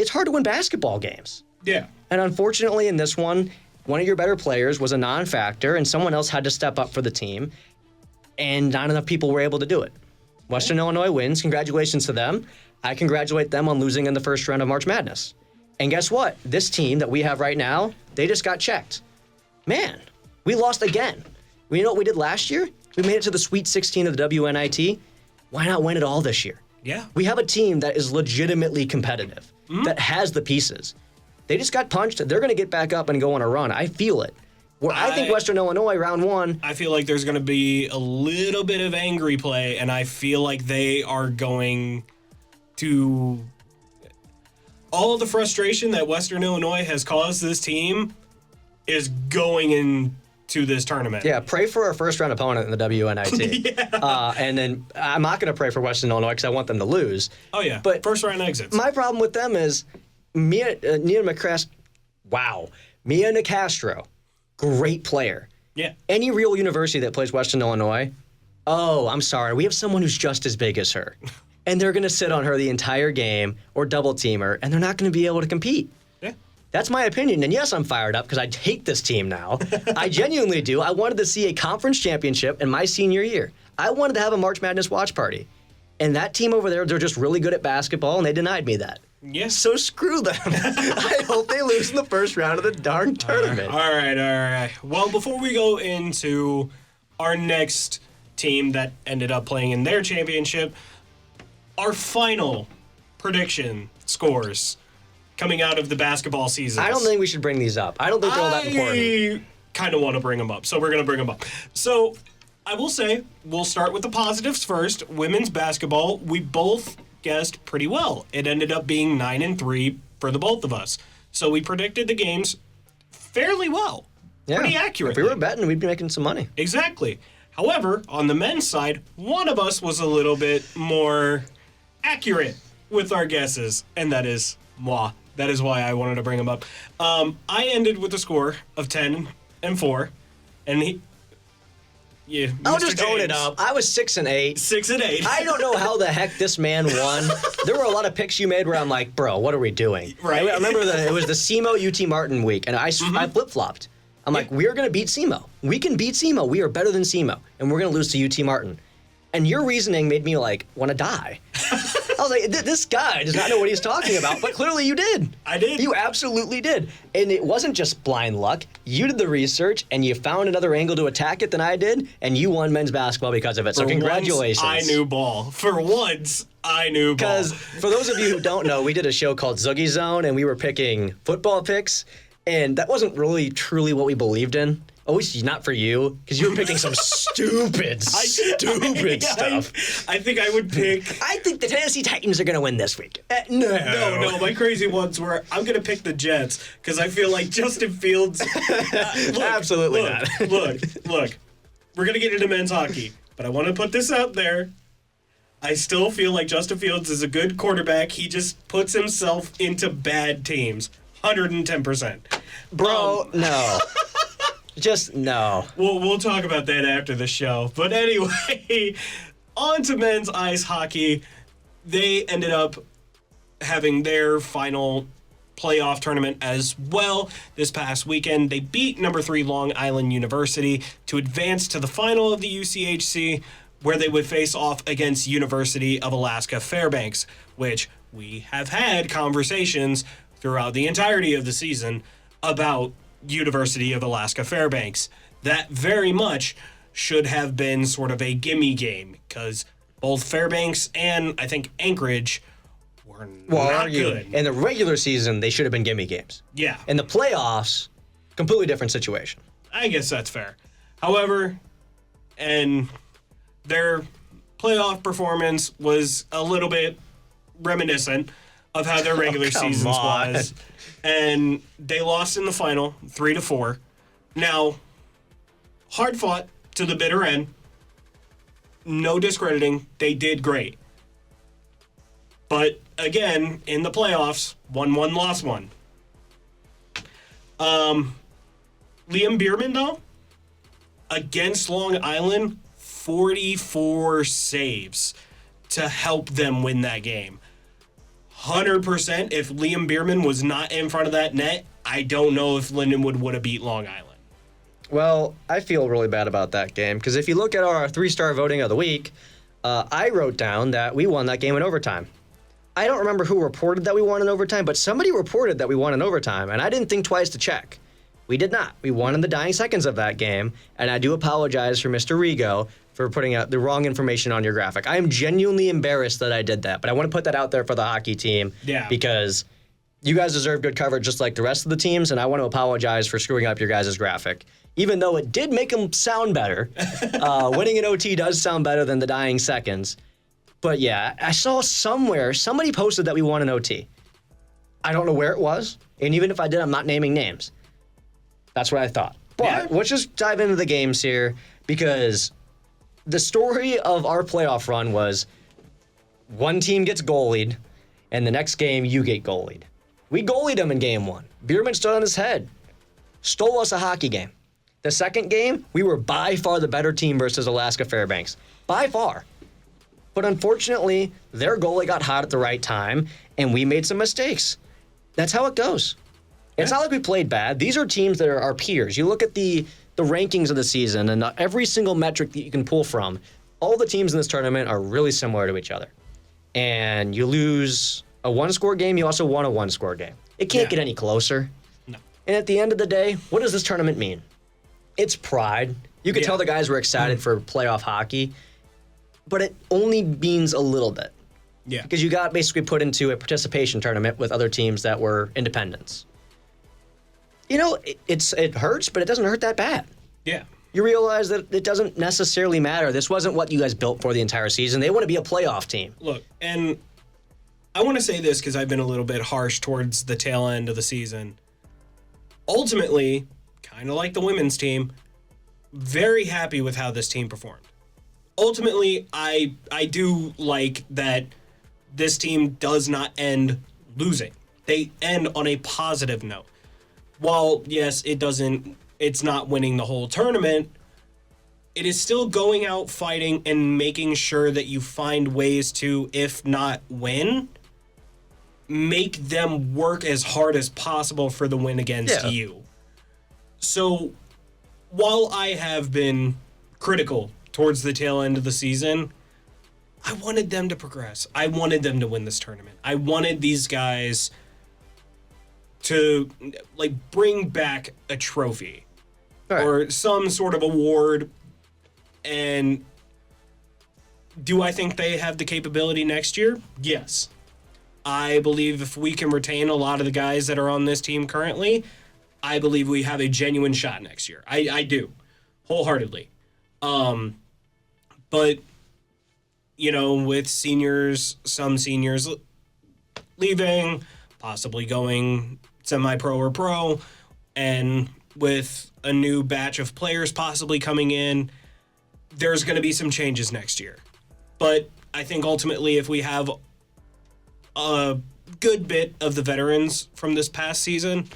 it's hard to win basketball games. Yeah. And unfortunately in this one of your better players was a non-factor, and someone else had to step up for the team, and not enough people were able to do it. Western Illinois wins. Congratulations to them. I congratulate them on losing in the first round of March Madness. And guess what? This team that we have right now, they just got checked. Man, we lost again. You know what we did last year? We made it to the Sweet 16 of the WNIT. Why not win it all this year? Yeah. We have a team that is legitimately competitive, that has the pieces. They just got punched. They're going to get back up and go on a run. I feel it. I think Western Illinois, round one. I feel like there's going to be a little bit of angry play, and I feel like they are going to... All of the frustration that Western Illinois has caused this team is going into this tournament. Yeah, pray for our first-round opponent in the WNIT. Yeah. And then I'm not going to pray for Western Illinois because I want them to lose. Oh, yeah. But first round exits. My problem with them is Mia Nicastro, great player. Yeah. Any real university that plays Western Illinois, oh, I'm sorry, we have someone who's just as big as her. And they're going to sit on her the entire game or double team her, and they're not going to be able to compete. Yeah. That's my opinion. And yes, I'm fired up because I hate this team now. I genuinely do. I wanted to see a conference championship in my senior year. I wanted to have a March Madness watch party. And that team over there, they're just really good at basketball, and they denied me that. Yes. So screw them. I hope they lose in the first round of the darn tournament. All right. Well, before we go into our next team that ended up playing in their championship, our final prediction scores coming out of the basketball season. I don't think we should bring these up. I don't think they're all that important. I kind of want to bring them up, so we're going to bring them up. So I will say, we'll start with the positives first. Women's basketball, we both guessed pretty well. It ended up being 9-3 for the both of us. So we predicted the games fairly well. Yeah. Pretty accurate. If we were betting, we'd be making some money. Exactly. However, on the men's side, one of us was a little bit more accurate with our guesses, and that is moi. That is why I wanted to bring him up. I ended with a score of 10-4, and he... Yeah, I'll Mr. just own it James, up. I was 6-8. 6-8. I don't know how the heck this man won. There were a lot of picks you made where I'm like, bro, what are we doing? Right. I remember it was the SEMO UT Martin week, and I flip-flopped. I'm like, we're going to beat SEMO. We can beat SEMO. We are better than SEMO, and we're going to lose to UT Martin. And your reasoning made me like want to die. I was like, this guy does not know what he's talking about, but clearly you did. I did. You absolutely did. And it wasn't just blind luck. You did the research, and you found another angle to attack it than I did, and you won men's basketball because of it. So congratulations. I knew ball. For once, I knew ball. Because for those of you who don't know, we did a show called Zoogie Zone, and we were picking football picks, and that wasn't really truly what we believed in. At least not for you, because you were picking some stupid stuff. I think I would pick... I think the Tennessee Titans are going to win this week. No, my crazy ones were, I'm going to pick the Jets, because I feel like Justin Fields... Absolutely not. Look. We're going to get into men's hockey, but I want to put this out there. I still feel like Justin Fields is a good quarterback. He just puts himself into bad teams. 110%. Bro, no. Just no. We'll talk about that after the show. But anyway, on to men's ice hockey. They ended up having their final playoff tournament as well this past weekend. They beat number 3 Long Island University to advance to the final of the UCHC, where they would face off against University of Alaska Fairbanks, which we have had conversations throughout the entirety of the season about University of Alaska Fairbanks. That very much should have been sort of a gimme game, because both Fairbanks and I think Anchorage were not good. In the regular season, they should have been gimme games. Yeah. In the playoffs, completely different situation. I guess that's fair. However, and their playoff performance was a little bit reminiscent of how their regular seasons was. And they lost in the final, 3-4. Now, hard fought to the bitter end. No discrediting. They did great. But again, in the playoffs, won one, lost one. Liam Bierman, though, against Long Island, 44 saves to help them win that game. 100%, if Liam Bierman was not in front of that net, I don't know if Lindenwood would have beat Long Island. Well, I feel really bad about that game because if you look at our 3-star voting of the week, I wrote down that we won that game in overtime. I don't remember who reported that we won in overtime, but somebody reported that we won in overtime, and I didn't think twice to check. We did not. We won in the dying seconds of that game, and I do apologize for Mr. Rigo for putting out the wrong information on your graphic. I am genuinely embarrassed that I did that, but I want to put that out there for the hockey team because you guys deserve good coverage just like the rest of the teams, and I want to apologize for screwing up your guys' graphic. Even though it did make them sound better. Winning in OT does sound better than the dying seconds. But yeah, I saw somewhere, somebody posted that we won in OT. I don't know where it was, and even if I did, I'm not naming names. That's what I thought. But let's just dive into the games here, because the story of our playoff run was one team gets goalied, and the next game you get goalied. We goalied them in game 1. Bierman stood on his head, stole us a hockey game. The second game, we were by far the better team versus Alaska Fairbanks. By far. But unfortunately, their goalie got hot at the right time, and we made some mistakes. That's how it goes. It's not like we played bad. These are teams that are our peers. You look at the rankings of the season, and every single metric that you can pull from, all the teams in this tournament are really similar to each other. And you lose a one-score game, you also won a one-score game. It can't get any closer. No. And at the end of the day, what does this tournament mean? It's pride. You could tell the guys were excited for playoff hockey, but it only means a little bit. Yeah. Because you got basically put into a participation tournament with other teams that were independents. You know, it hurts, but it doesn't hurt that bad. Yeah. You realize that it doesn't necessarily matter. This wasn't what you guys built for the entire season. They want to be a playoff team. Look, and I want to say this because I've been a little bit harsh towards the tail end of the season. Ultimately, kind of like the women's team, very happy with how this team performed. Ultimately, I do like that this team does not end losing. They end on a positive note. While, yes, it's not winning the whole tournament, it is still going out fighting and making sure that you find ways to, if not win, make them work as hard as possible for the win against you. So, while I have been critical towards the tail end of the season, I wanted them to progress. I wanted them to win this tournament. I wanted these guys to bring back a trophy or some sort of award. And do I think they have the capability next year? Yes. I believe if we can retain a lot of the guys that are on this team currently, I believe we have a genuine shot next year. I do, wholeheartedly. But, you know, with some seniors leaving, possibly going semi-pro or pro, and with a new batch of players possibly coming in, there's going to be some changes next year. But I think ultimately if we have a good bit of the veterans from this past season,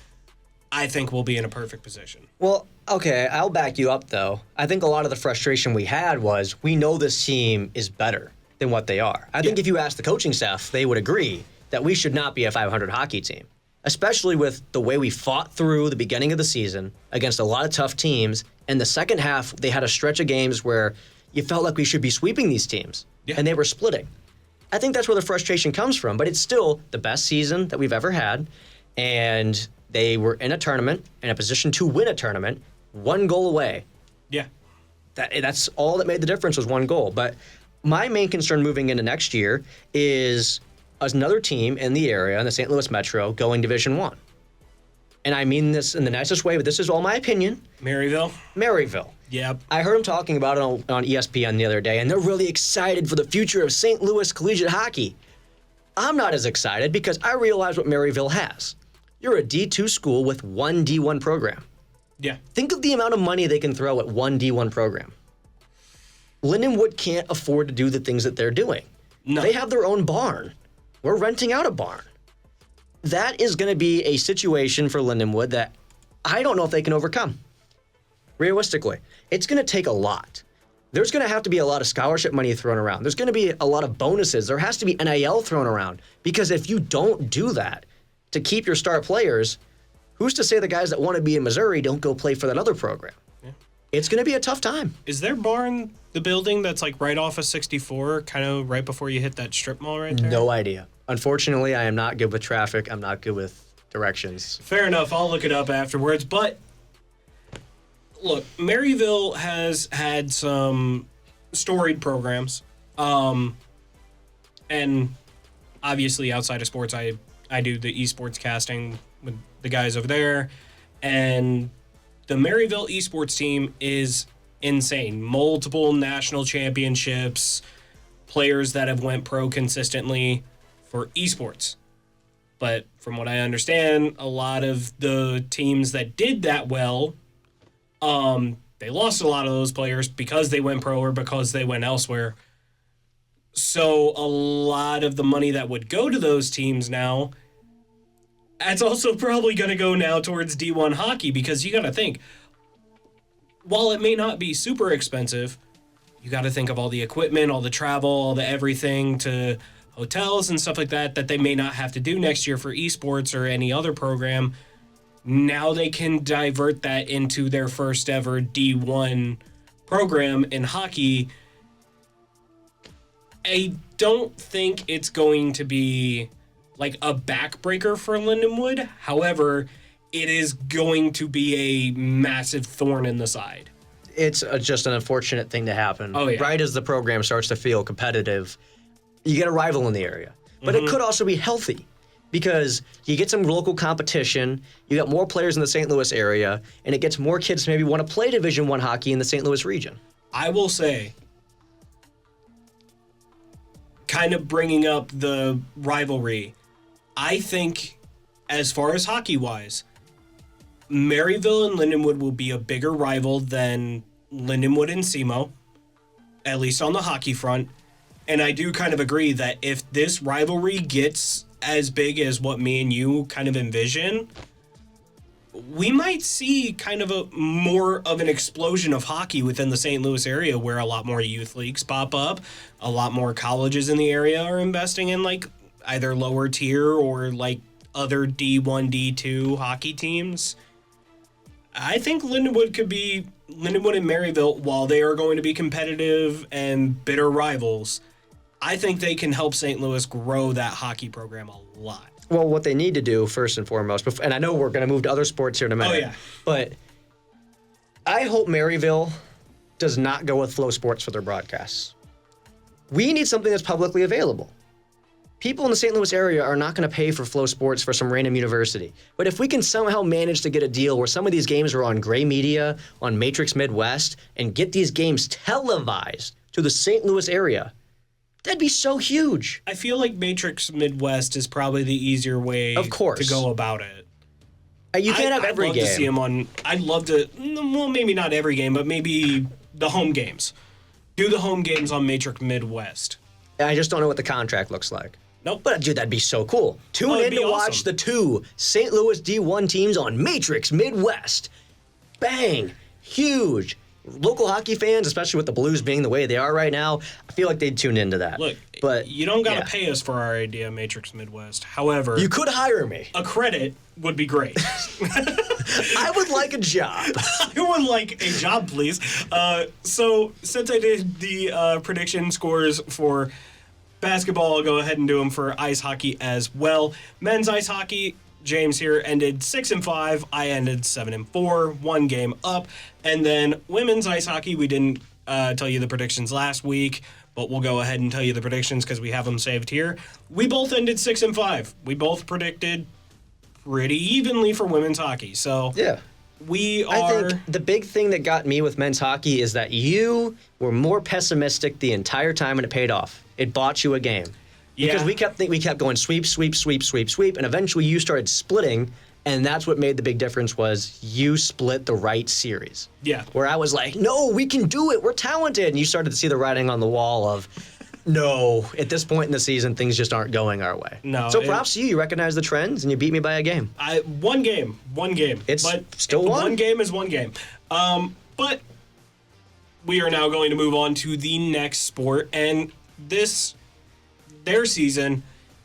I think we'll be in a perfect position. Well, okay, I'll back you up, though. I think a lot of the frustration we had was we know this team is better than what they are. I think if you ask the coaching staff, they would agree that we should not be a 500 hockey team, especially with the way we fought through the beginning of the season against a lot of tough teams. And the second half, they had a stretch of games where you felt like we should be sweeping these teams, and they were splitting. I think that's where the frustration comes from, but it's still the best season that we've ever had, and they were in a tournament, in a position to win a tournament, one goal away. Yeah. That's all that made the difference was one goal. But my main concern moving into next year is another team in the area, in the St. Louis Metro, going Division I. And I mean this in the nicest way, but this is all my opinion. Maryville. Yep. I heard them talking about it on ESPN the other day, and they're really excited for the future of St. Louis collegiate hockey. I'm not as excited because I realize what Maryville has. You're a D2 school with one D1 program. Yeah. Think of the amount of money they can throw at one D1 program. Lindenwood can't afford to do the things that they're doing. No. They have their own barn. We're renting out a barn. That is going to be a situation for Lindenwood that I don't know if they can overcome. Realistically, it's going to take a lot. There's going to have to be a lot of scholarship money thrown around. There's going to be a lot of bonuses. There has to be NIL thrown around. Because if you don't do that to keep your star players, who's to say the guys that want to be in Missouri don't go play for that other program? Yeah. It's going to be a tough time. Is there barn the building that's like right off of 64, kind of right before you hit that strip mall right there? No idea. Unfortunately, I am not good with traffic. I'm not good with directions. Fair enough. I'll look it up afterwards. But look, Maryville has had some storied programs. And obviously outside of sports, I do the esports casting with the guys over there. And the Maryville esports team is insane. Multiple national championships, players that have went pro consistently for esports. But from what I understand, a lot of the teams that did that well, they lost a lot of those players because they went pro or because they went elsewhere. So a lot of the money that would go to those teams now, that's also probably going to go now towards D1 hockey, because you got to think, while it may not be super expensive, you got to think of all the equipment, all the travel, all the everything to hotels and stuff like that they may not have to do next year for esports or any other program. Now they can divert that into their first ever D1 program in hockey. I don't think it's going to be like a backbreaker for Lindenwood. However, it is going to be a massive thorn in the side. It's just an unfortunate thing to happen. Oh, yeah. Right as the program starts to feel competitive, you get a rival in the area. But it could also be healthy, because you get some local competition, you got more players in the St. Louis area, and it gets more kids to maybe want to play Division I hockey in the St. Louis region. I will say, kind of bringing up the rivalry, I think, as far as hockey-wise, Maryville and Lindenwood will be a bigger rival than Lindenwood and SEMO, at least on the hockey front. And I do kind of agree that if this rivalry gets as big as what me and you kind of envision, we might see kind of a more of an explosion of hockey within the St. Louis area, where a lot more youth leagues pop up, a lot more colleges in the area are investing in like either lower tier or like other D1, D2 hockey teams. I think Lindenwood and Maryville, while they are going to be competitive and bitter rivals, I think they can help St. Louis grow that hockey program a lot. Well, what they need to do, first and foremost, and I know we're going to move to other sports here in a minute, yeah. But I hope Maryville does not go with Flow Sports for their broadcasts. We need something that's publicly available. People in the St. Louis area are not going to pay for Flow Sports for some random university. But if we can somehow manage to get a deal where some of these games are on Gray Media, on Matrix Midwest, and get these games televised to the St. Louis area, that'd be so huge. I feel like Matrix Midwest is probably the easier way Of course. to go about it. You can't have every game. I'd love to see them on. I'd love to. Well, maybe not every game, but maybe the home games. Do the home games on Matrix Midwest. I just don't know what the contract looks like. Nope. But dude, that'd be so cool. Tune in to watch the two St. Louis D1 teams on Matrix Midwest. Bang! Huge. Local hockey fans, especially with the Blues being the way they are right now, I feel like they'd tune into that. Look, but you don't got to pay us for our idea, Matrix Midwest. However, you could hire me. A credit would be great. I would like a job. I would like a job, please. So since I did the prediction scores for basketball, I'll go ahead and do them for ice hockey as well. Men's ice hockey, James here ended 6-5. I ended 7-4, one game up. And then women's ice hockey, we didn't tell you the predictions last week, but we'll go ahead and tell you the predictions because we have them saved here. We both ended 6-5. We both predicted pretty evenly for women's hockey. So yeah. I think the big thing that got me with men's hockey is that you were more pessimistic the entire time, and it paid off. It bought you a game. Yeah. Because we kept going sweep, and eventually you started splitting, and that's what made the big difference was you split the right series. Yeah. Where I was like, no, we can do it. We're talented. And you started to see the writing on the wall of, No, at this point in the season, things just aren't going our way. No, So props to you. You recognize the trends, and you beat me by a game. One game. It's but still one. One game is one game. But we are now going to move on to the next sport, and their season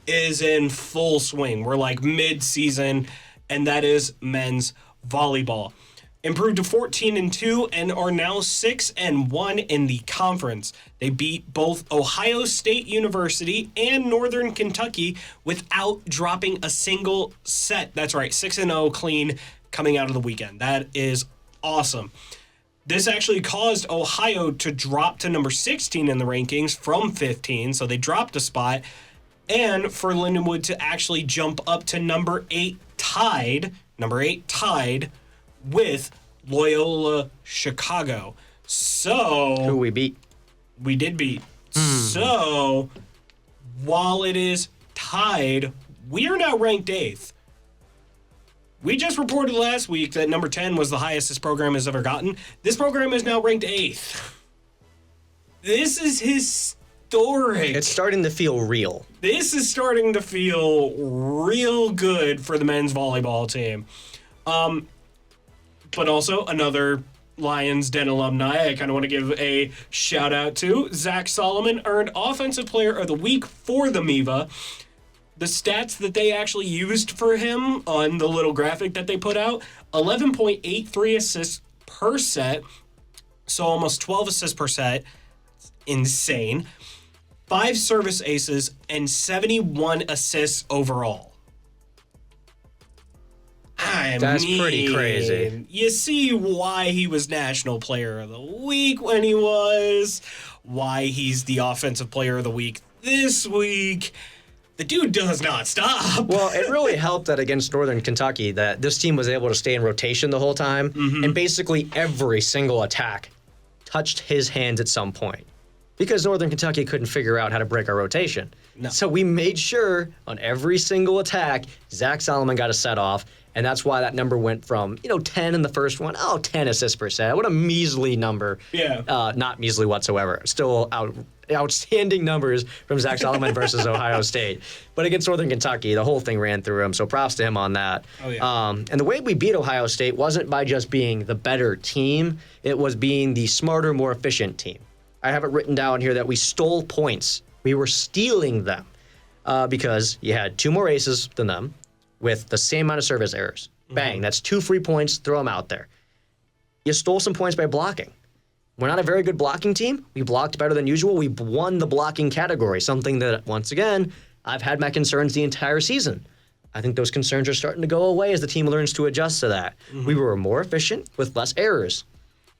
is in full swing. We're like mid-season, and that is men's volleyball. Improved to 14-2 and are now 6-1 in the conference. They beat both Ohio State University and Northern Kentucky without dropping a single set. That's right, 6-0 clean coming out of the weekend. That is awesome. This actually caused Ohio to drop to number 16 in the rankings from 15, so they dropped a spot, and for Lindenwood to actually jump up to number 8 tied with Loyola Chicago. So Who we beat? we did beat. So while it is tied, we are now ranked 8th. We just reported last week that number 10 was the highest this program has ever gotten. This program is now ranked 8th. This is historic. It's starting to feel real. This is starting to feel real good for the men's volleyball team. But also another Lions Den alumni I kind of want to give a shout out to. Zach Solomon earned Offensive Player of the Week for the MIVA. The stats that they actually used for him on the little graphic that they put out, 11.83 assists per set, so almost 12 assists per set. It's insane. 5 service aces and 71 assists overall. That's pretty crazy. You see why he was National Player of the Week when he was, why he's the Offensive Player of the Week this week. The dude does not stop. Well, it really helped that against Northern Kentucky that this team was able to stay in rotation the whole time, and basically every single attack touched his hands at some point because Northern Kentucky couldn't figure out how to break our rotation. No. So we made sure on every single attack, Zach Solomon got a set off, and that's why that number went from, 10 in the first one. 10 assists per set. What a measly number. Yeah. Not measly whatsoever. Still outstanding numbers from Zach Solomon versus Ohio State. But against Northern Kentucky, the whole thing ran through him, so props to him on that. Oh, yeah. And the way we beat Ohio State wasn't by just being the better team. It was being the smarter, more efficient team. I have it written down here that we stole points. We were stealing them because you had 2 more aces than them with the same amount of service errors. Bang, that's 2 free points, throw them out there. You stole some points by blocking. We're not a very good blocking team. We blocked better than usual. We won the blocking category, something that, once again, I've had my concerns the entire season. I think those concerns are starting to go away as the team learns to adjust to that. We were more efficient with less errors.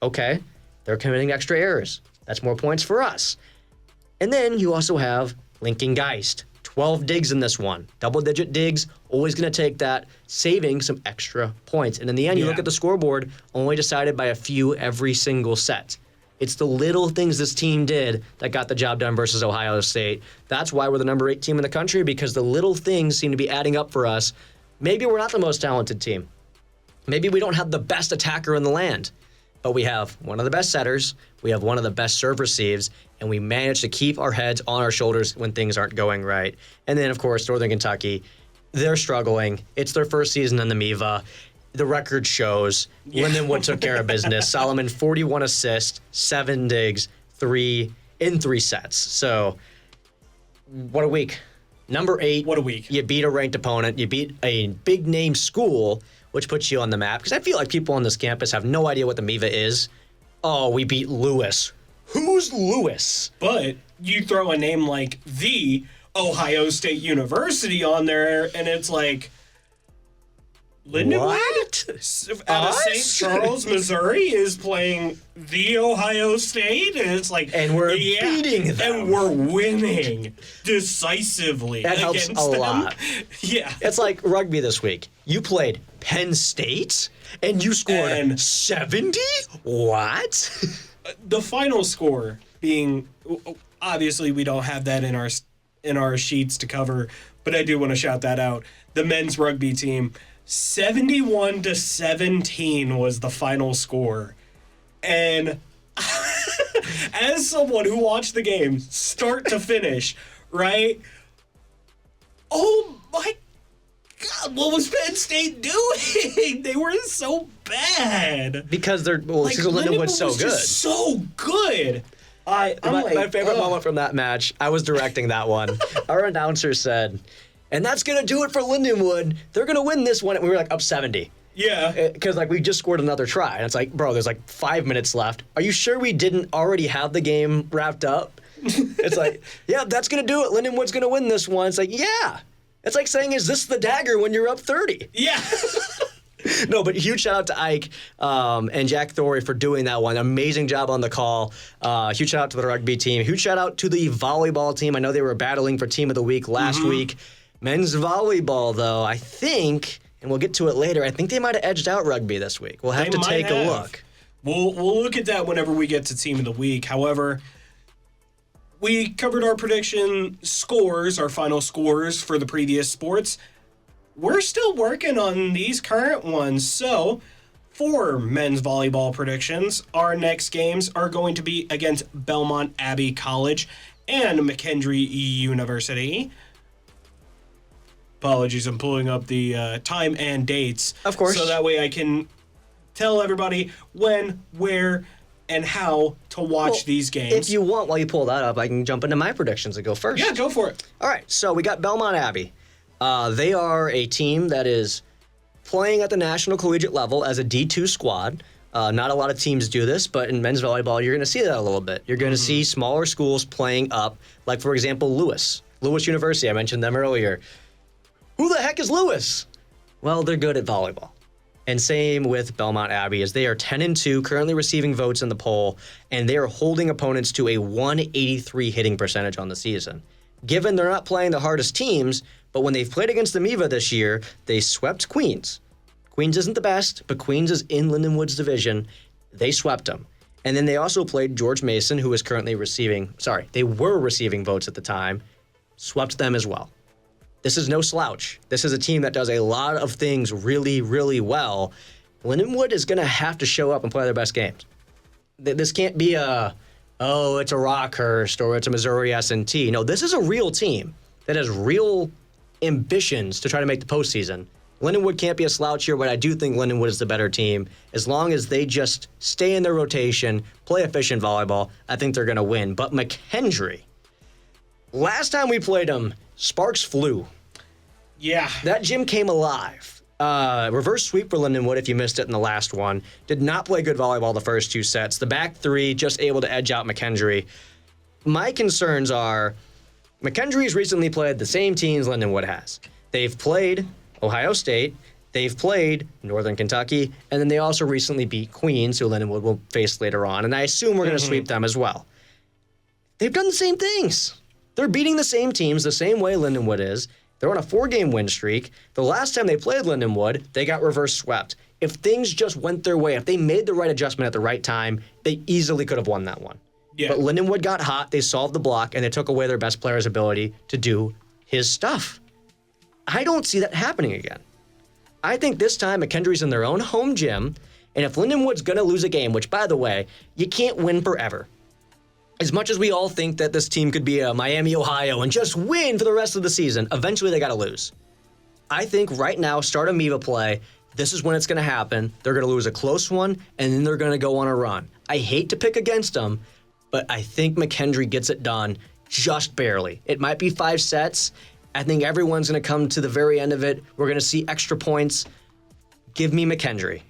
Okay, they're committing extra errors. That's more points for us. And then you also have Lincoln Geist. 12 digs in this one. Double-digit digs, always going to take that, saving some extra points. And in the end, you look at the scoreboard, only decided by a few every single set. It's the little things this team did that got the job done versus Ohio State. That's why we're the number 8 team in the country, because the little things seem to be adding up for us. Maybe we're not the most talented team. Maybe we don't have the best attacker in the land. But we have one of the best setters, we have one of the best serve receives, and we manage to keep our heads on our shoulders when things aren't going right. And then, of course, Northern Kentucky, they're struggling. It's their first season in the MIVA. The record shows Lindenwood took care of business. Solomon, 41 assists, 7 digs, 3 in 3 sets. So, what a week. Number 8. What a week. You beat a ranked opponent. You beat a big-name school, which puts you on the map. Because I feel like people on this campus have no idea what the MIVA is. Oh, we beat Lewis. Who's Lewis? But you throw a name like the Ohio State University on there, and it's like, Lindenwood? What? Out of Us? St. Charles, Missouri, is playing the Ohio State, and it's like, And we're beating them. and we're winning decisively That helps against a them. lot. Yeah. It's like rugby this week. You played Penn State, and you scored And- 70? What? The final score being, obviously we don't have that in our sheets to cover, but I do want to shout that out. The men's rugby team, 71-17 was the final score. And as someone who watched the game start to finish, right? Oh my God, what was Penn State doing? They were so bad. Because Lindenwood's so was good. Just so good. My favorite moment from that match, I was directing that one. Our announcer said, and that's going to do it for Lindenwood. They're going to win this one. And we were like up 70. Yeah. Because we just scored another try. And it's like, bro, there's 5 minutes left. Are you sure we didn't already have the game wrapped up? It's like, yeah, that's going to do it. Lindenwood's going to win this one. It's like, yeah. It's like saying, is this the dagger when you're up 30? Yeah. No, but huge shout out to Ike and Jack Thory for doing that one. Amazing job on the call. Huge shout out to the rugby team. Huge shout out to the volleyball team. I know they were battling for team of the week last week. Men's volleyball, though, I think, and we'll get to it later, I think they might have edged out rugby this week. We'll have to take a look. We'll look at that whenever we get to team of the week. However, we covered our prediction scores, our final scores for the previous sports. We're still working on these current ones. So, for men's volleyball predictions, our next games are going to be against Belmont Abbey College and McKendree University. Apologies, I'm pulling up the time and dates. Of course. So that way I can tell everybody when, where, and how to watch these games. If you want, while you pull that up, I can jump into my predictions and go first. Yeah, go for it. All right, so we got Belmont Abbey. They are a team that is playing at the national collegiate level as a D2 squad. Not a lot of teams do this, but in men's volleyball, you're going to see that a little bit. You're going to see smaller schools playing up, like, for example, Lewis University. I mentioned them earlier. Who the heck is Lewis? Well, they're good at volleyball. And same with Belmont Abbey, as they are 10-2, currently receiving votes in the poll, and they are holding opponents to a 183 hitting percentage on the season. Given they're not playing the hardest teams, but when they've played against the MIVA this year, they swept Queens. Queens isn't the best, but Queens is in Lindenwood's division. They swept them. And then they also played George Mason, who is currently they were receiving votes at the time, swept them as well. This is no slouch. This is a team that does a lot of things really, really well. Lindenwood is going to have to show up and play their best games. This can't be it's a Rockhurst or it's a Missouri S&T. No, this is a real team that has real ambitions to try to make the postseason. Lindenwood can't be a slouch here, but I do think Lindenwood is the better team. As long as they just stay in their rotation, play efficient volleyball, I think they're going to win. But McKendree, last time we played them, sparks flew. Yeah. That gym came alive. Reverse sweep for Lindenwood, if you missed it in the last one. Did not play good volleyball the first two sets. The back three just able to edge out McKendree. My concerns are McKendree's recently played the same teams Lindenwood has. They've played Ohio State, they've played Northern Kentucky, and then they also recently beat Queens, who Lindenwood will face later on, and I assume we're going to sweep them as well. They've done the same things. They're beating the same teams the same way Lindenwood is. They're on a 4-game win streak. The last time they played Lindenwood, they got reverse swept. If things just went their way, if they made the right adjustment at the right time, they easily could have won that one. Yeah. But Lindenwood got hot, they solved the block, and they took away their best player's ability to do his stuff. I don't see that happening again. I think this time McKendree's in their own home gym, and if Lindenwood's going to lose a game, which, by the way, you can't win forever. As much as we all think that this team could be a Miami, Ohio, and just win for the rest of the season, eventually they got to lose. I think right now, start a MIVA play. This is when it's going to happen. They're going to lose a close one, and then they're going to go on a run. I hate to pick against them, but I think McKendree gets it done just barely. It might be 5 sets. I think everyone's going to come to the very end of it. We're going to see extra points. Give me McKendree.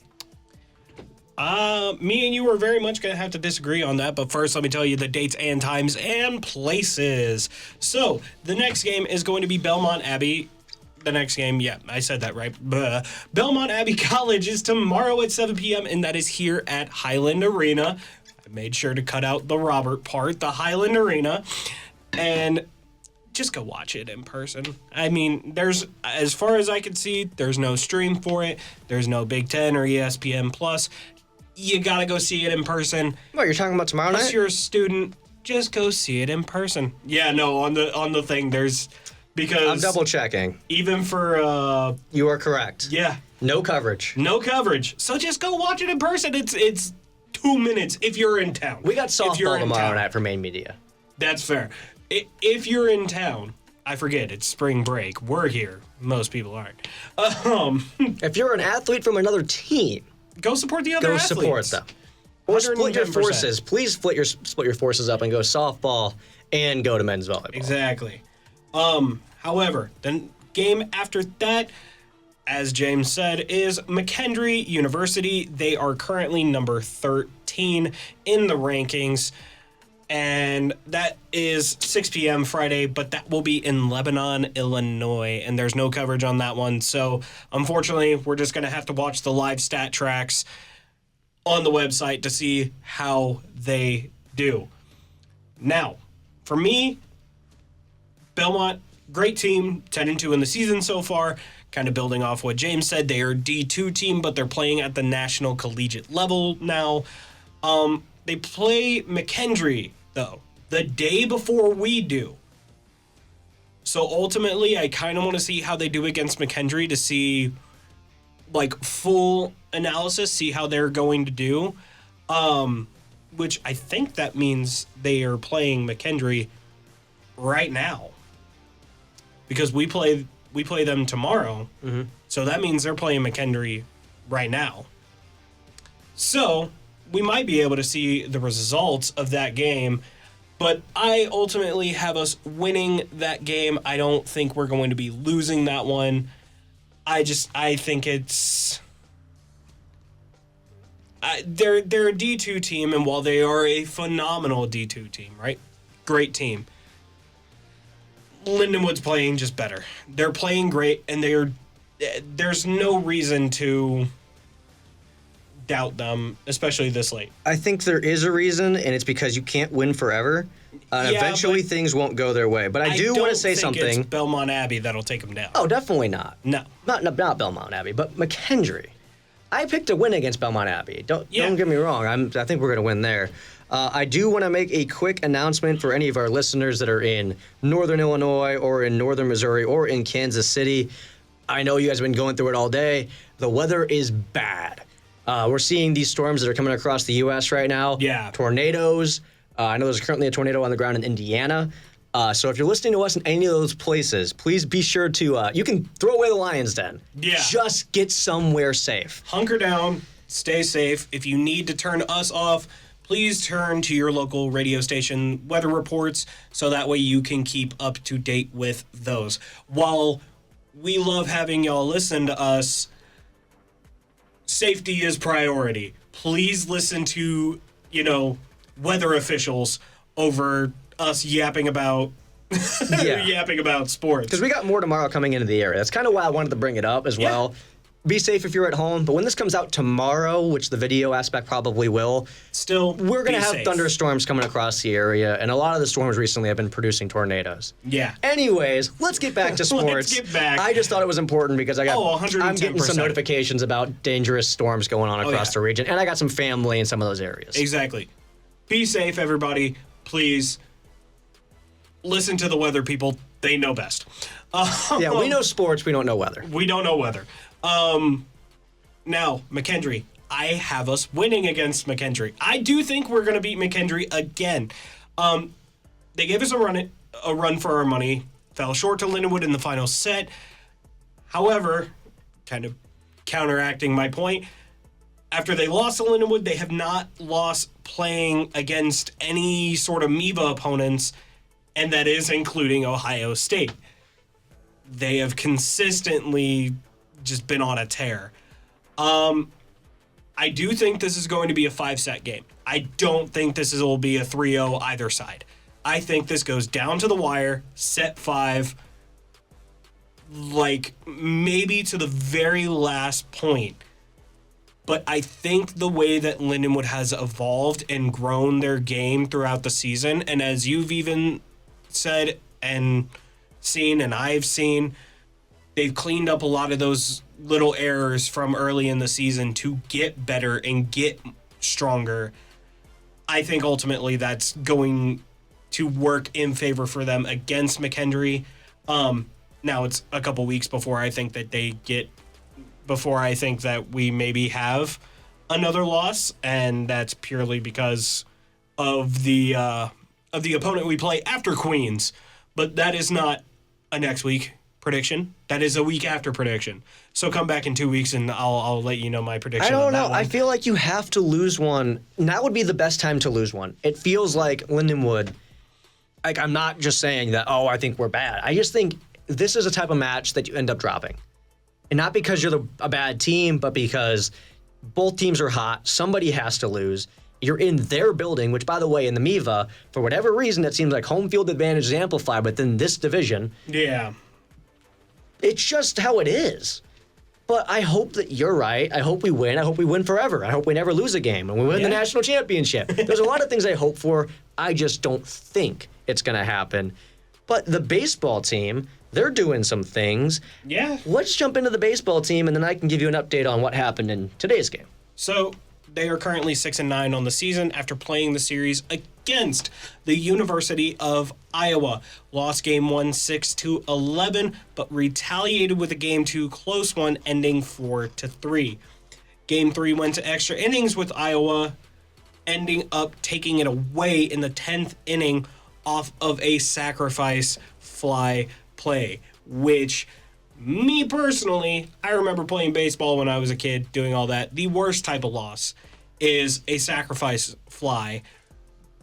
Me and you are very much going to have to disagree on that, but first let me tell you the dates and times and places. So, the next game is going to be Belmont Abbey. The next game, yeah, I said that right. Belmont Abbey College is tomorrow at 7 p.m., and that is here at Highland Arena. I made sure to cut out the Robert part, the Highland Arena. And just go watch it in person. I mean, as far as I can see, there's no stream for it. There's no Big Ten or ESPN Plus. You gotta go see it in person. What, you're talking about tomorrow night? Unless you're a student, just go see it in person. Yeah, no, on the thing, because I'm double checking. Even for you are correct. Yeah. No coverage. No coverage. So just go watch it in person. It's 2 minutes if you're in town. We got If you're softball in tomorrow town. night for main media. That's fair. If you're in town, I forget, it's spring break. We're here. Most people aren't. If you're an athlete from another team, Go support the other go athletes. support them. Or split your 110%. forces. Please split your forces up and go softball and go to men's volleyball. Exactly. However, the game after that, as James said, is McKendree University. They are currently number 13 in the rankings. And that is 6 p.m. Friday, but that will be in Lebanon, Illinois, and there's no coverage on that one. So, unfortunately, we're just going to have to watch the live stat tracks on the website to see how they do. Now, for me, Belmont, great team, 10-2 in the season so far. Kind of building off what James said, they are a D2 team, but they're playing at the national collegiate level now. They play McKendree, though, the day before we do. So ultimately, I kind of want to see how they do against McKendree to see, like, full analysis, see how they're going to do. Which I think that means they are playing McKendree right now. Because we play them tomorrow. Mm-hmm. So that means they're playing McKendree right now. So we might be able to see the results of that game, but I ultimately have us winning that game. I don't think we're going to be losing that one. I think it's... they're a D2 team, and while they are a phenomenal D2 team, right? Great team. Lindenwood's playing just better. They're playing great, and there's no reason to doubt them, especially this late. I think there is a reason, and it's because you can't win forever. Eventually, things won't go their way. But I do want to say something. It's Belmont Abbey that'll take them down. Oh, definitely not. No. Not Belmont Abbey, but McKendree. I picked a win against Belmont Abbey. Don't get me wrong. I think we're going to win there. I do want to make a quick announcement for any of our listeners that are in Northern Illinois or in Northern Missouri or in Kansas City. I know you guys have been going through it all day. The weather is bad. We're seeing these storms that are coming across the U.S. right now. Yeah. Tornadoes. I know there's currently a tornado on the ground in Indiana. So if you're listening to us in any of those places, please be sure to, you can throw away the Lion's Den. Yeah. Just get somewhere safe. Hunker down, stay safe. If you need to turn us off, please turn to your local radio station weather reports so that way you can keep up to date with those. While we love having y'all listen to us, safety is priority. Please listen to, weather officials over us yapping about sports. Because we got more tomorrow coming into the area. That's kind of why I wanted to bring it up as well. Be safe if you're at home, but when this comes out tomorrow, which the video aspect probably will, we're going to have thunderstorms coming across the area, and a lot of the storms recently have been producing tornadoes. Yeah. Anyways, let's get back to sports. Let's get back. I just thought it was important because I'm getting some 110%. notifications about dangerous storms going on across the region, and I got some family in some of those areas. Exactly. Be safe, everybody. Please listen to the weather people. They know best. We know sports. We don't know weather. We don't know weather. Now, McKendree. I have us winning against McKendree. I do think we're going to beat McKendree again. They gave us a run for our money. Fell short to Lindenwood in the final set. However, kind of counteracting my point, after they lost to Lindenwood, they have not lost playing against any sort of MIVA opponents, and that is including Ohio State. They have consistently just been on a tear. I do think this is going to be a 5-set game. I don't think this will be a 3-0 either side. I think this goes down to the wire, set 5, like maybe to the very last point. But I think the way that Lindenwood has evolved and grown their game throughout the season, and as you've even said and seen and I've seen, they've cleaned up a lot of those little errors from early in the season to get better and get stronger. I think ultimately that's going to work in favor for them against McKendree. Now it's a couple weeks before I think that we maybe have another loss, and that's purely because of the opponent we play after Queens. But that is not a next week prediction. That is a week after prediction. So come back in 2 weeks, and I'll let you know my prediction. I don't on that know. one. I feel like you have to lose one. That would be the best time to lose one. It feels like Lindenwood. Like, I'm not just saying that, I think we're bad. I just think this is a type of match that you end up dropping. And not because you're a bad team, but because both teams are hot. Somebody has to lose. You're in their building, which, by the way, in the MIVA, for whatever reason, it seems like home field advantage is amplified within this division. Yeah. It's just how it is. But I hope that you're right. I hope we win. I hope we win forever. I hope we never lose a game and we win the national championship. There's a lot of things I hope for. I just don't think it's going to happen. But the baseball team, they're doing some things. Yeah. Let's jump into the baseball team, and then I can give you an update on what happened in today's game. So they are currently 6-9 on the season after playing the series against the University of Iowa. Lost game 1 6-11, but retaliated with a game 2 close one ending 4-3. Game 3 went to extra innings with Iowa ending up taking it away in the 10th inning off of a sacrifice fly play, which me personally, I remember playing baseball when I was a kid, doing all that. The worst type of loss is a sacrifice fly,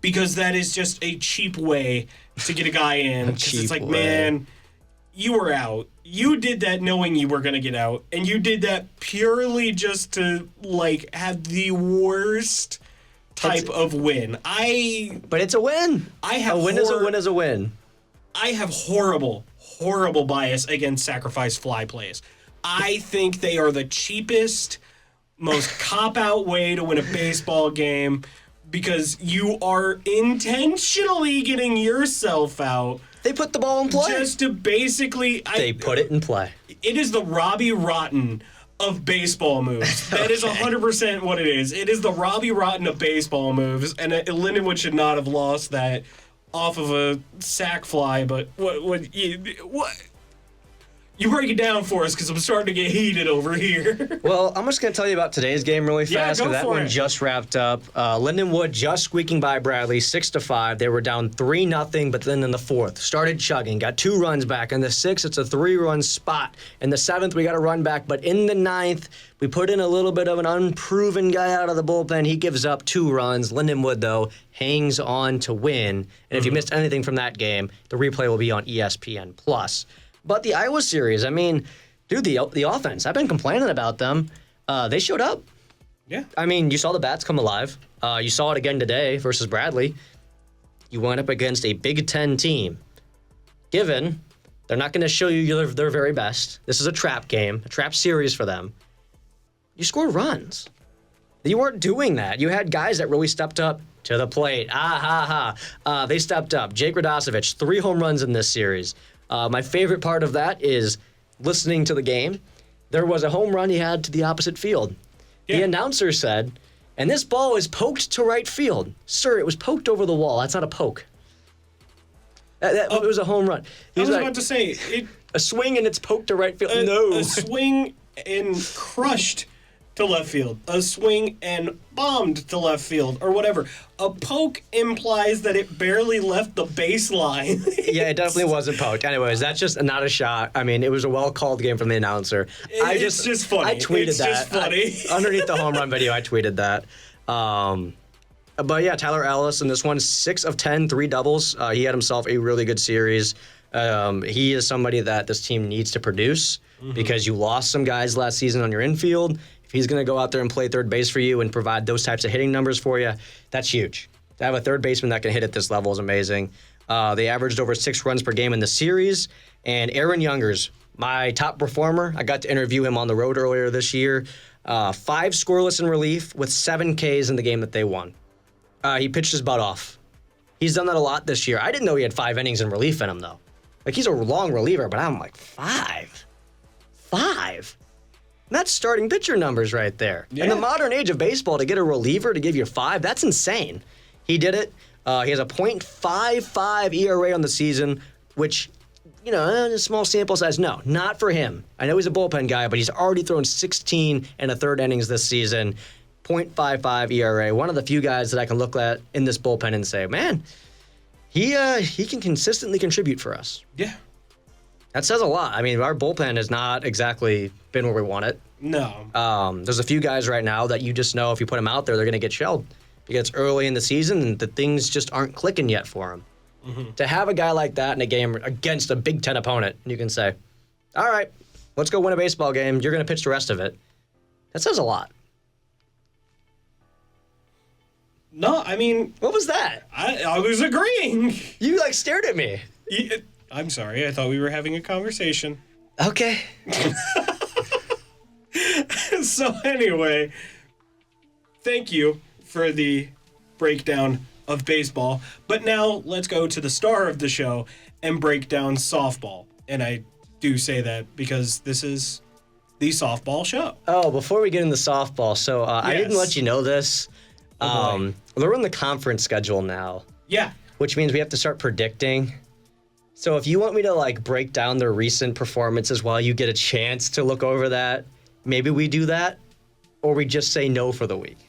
because that is just a cheap way to get a guy in. Because it's like, man, you were out. You did that knowing you were going to get out, and you did that purely just to, like, have the worst type of win. But it's a win. A win is a win. I have horrible bias against sacrifice fly plays. I think they are the cheapest, most cop-out way to win a baseball game, because you are intentionally getting yourself out. They put the ball in play. Just to basically... They put it in play. It is the Robbie Rotten of baseball moves. That is 100% what it is. It is the Robbie Rotten of baseball moves, and Lindenwood should not have lost that off of a sac fly, but what you break it down for us, because I'm starting to get heated over here. Well, I'm just going to tell you about today's game really fast, because that one just wrapped up. Lindenwood just squeaking by Bradley 6-5. They were down 3-0, but then in the 4th, started chugging, got 2 runs back. In the 6th, it's a 3-run spot. In the 7th, we got a run back, but in the 9th, we put in a little bit of an unproven guy out of the bullpen. He gives up 2 runs. Lindenwood, though, hangs on to win. And if you missed anything from that game, the replay will be on ESPN+. But the Iowa series, I mean, dude, the offense, I've been complaining about them. They showed up. Yeah. I mean, you saw the bats come alive. You saw it again today versus Bradley. You went up against a Big Ten team. Given they're not going to show you their very best. This is a trap game, a trap series for them. You scored runs. You weren't doing that. You had guys that really stepped up to the plate. They stepped up. Jake Radosevich, 3 home runs in this series. My favorite part of that is listening to the game. There was a home run he had to the opposite field. Yeah. The announcer said, and this ball is poked to right field. Sir, it was poked over the wall. That's not a poke. It was a home run. I was about to say... a swing and it's poked to right field. No. A swing and crushed to left field. A swing and bombed to left field, or whatever. A poke implies that it barely left the baseline. Yeah, it definitely wasn't poked. Anyways, that's just not a shot. I mean, it was a well-called game from the announcer. It's just funny. I tweeted that. It's just funny. Underneath the home run video, I tweeted that. But yeah, Tyler Ellis in this one, 6 of 10, 3 doubles. He had himself a really good series. He is somebody that this team needs to produce because you lost some guys last season on your infield. If he's going to go out there and play third base for you and provide those types of hitting numbers for you, that's huge. To have a third baseman that can hit at this level is amazing. They averaged over 6 runs per game in the series. And Aaron Youngers, my top performer, I got to interview him on the road earlier this year. 5 scoreless in relief with 7 Ks in the game that they won. He pitched his butt off. He's done that a lot this year. I didn't know he had 5 innings in relief in him, though. Like, he's a long reliever, but I'm like, 5? 5? That's starting pitcher numbers right there. Yeah. In the modern age of baseball, to get a reliever to give you 5, that's insane. He did it. He has a .55 ERA on the season, which, you know, a small sample size. No, not for him. I know he's a bullpen guy, but he's already thrown 16 and a third innings this season. .55 ERA. One of the few guys that I can look at in this bullpen and say, man, he can consistently contribute for us. Yeah. That says a lot. I mean, our bullpen has not exactly been where we want it. No. There's a few guys right now that you just know if you put them out there, they're going to get shelled because it's early in the season and the things just aren't clicking yet for them. Mm-hmm. To have a guy like that in a game against a Big Ten opponent, and you can say, all right, let's go win a baseball game. You're going to pitch the rest of it. That says a lot. No, I mean... What was that? I was agreeing. You, stared at me. I'm sorry. I thought we were having a conversation. Okay. So anyway, thank you for the breakdown of baseball. But now let's go to the star of the show and break down softball. And I do say that because this is the softball show. Oh, before we get into softball, so I didn't let you know this. They're in the conference schedule now. Yeah. Which means we have to start predicting. So if you want me to break down their recent performances while you get a chance to look over that, maybe we do that, or we just say no for the week.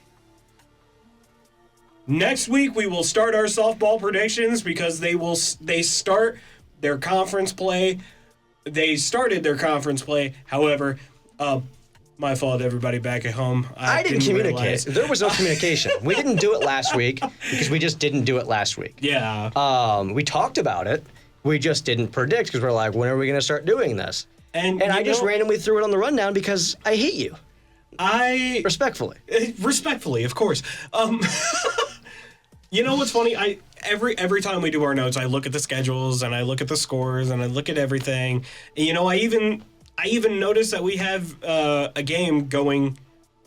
Next week we will start our softball predictions because they start their conference play. They started their conference play. However, my fault, everybody back at home. I didn't communicate. Realize. There was no communication. We didn't do it last week because we just didn't do it last week. Yeah. We talked about it. We just didn't predict because we're like, when are we going to start doing this? And I just randomly threw it on the rundown because I hate you. Respectfully, of course. You know what's funny? Every time we do our notes, I look at the schedules and I look at the scores and I look at everything. And, I even noticed that we have a game going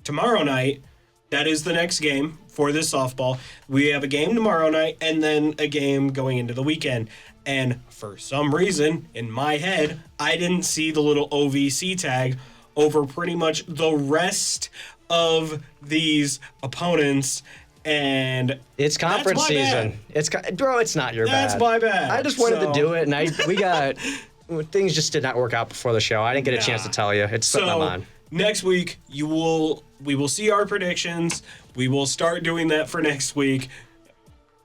tomorrow night. That is the next game for this softball. We have a game tomorrow night and then a game going into the weekend. And for some reason, in my head, I didn't see the little OVC tag over pretty much the rest of these opponents. And it's conference season. It's not your bad. That's my bad. I just wanted to do it, and things just did not work out before the show. I didn't get a chance to tell you. It's slipped my mind. Next week, we will see our predictions. We will start doing that for next week.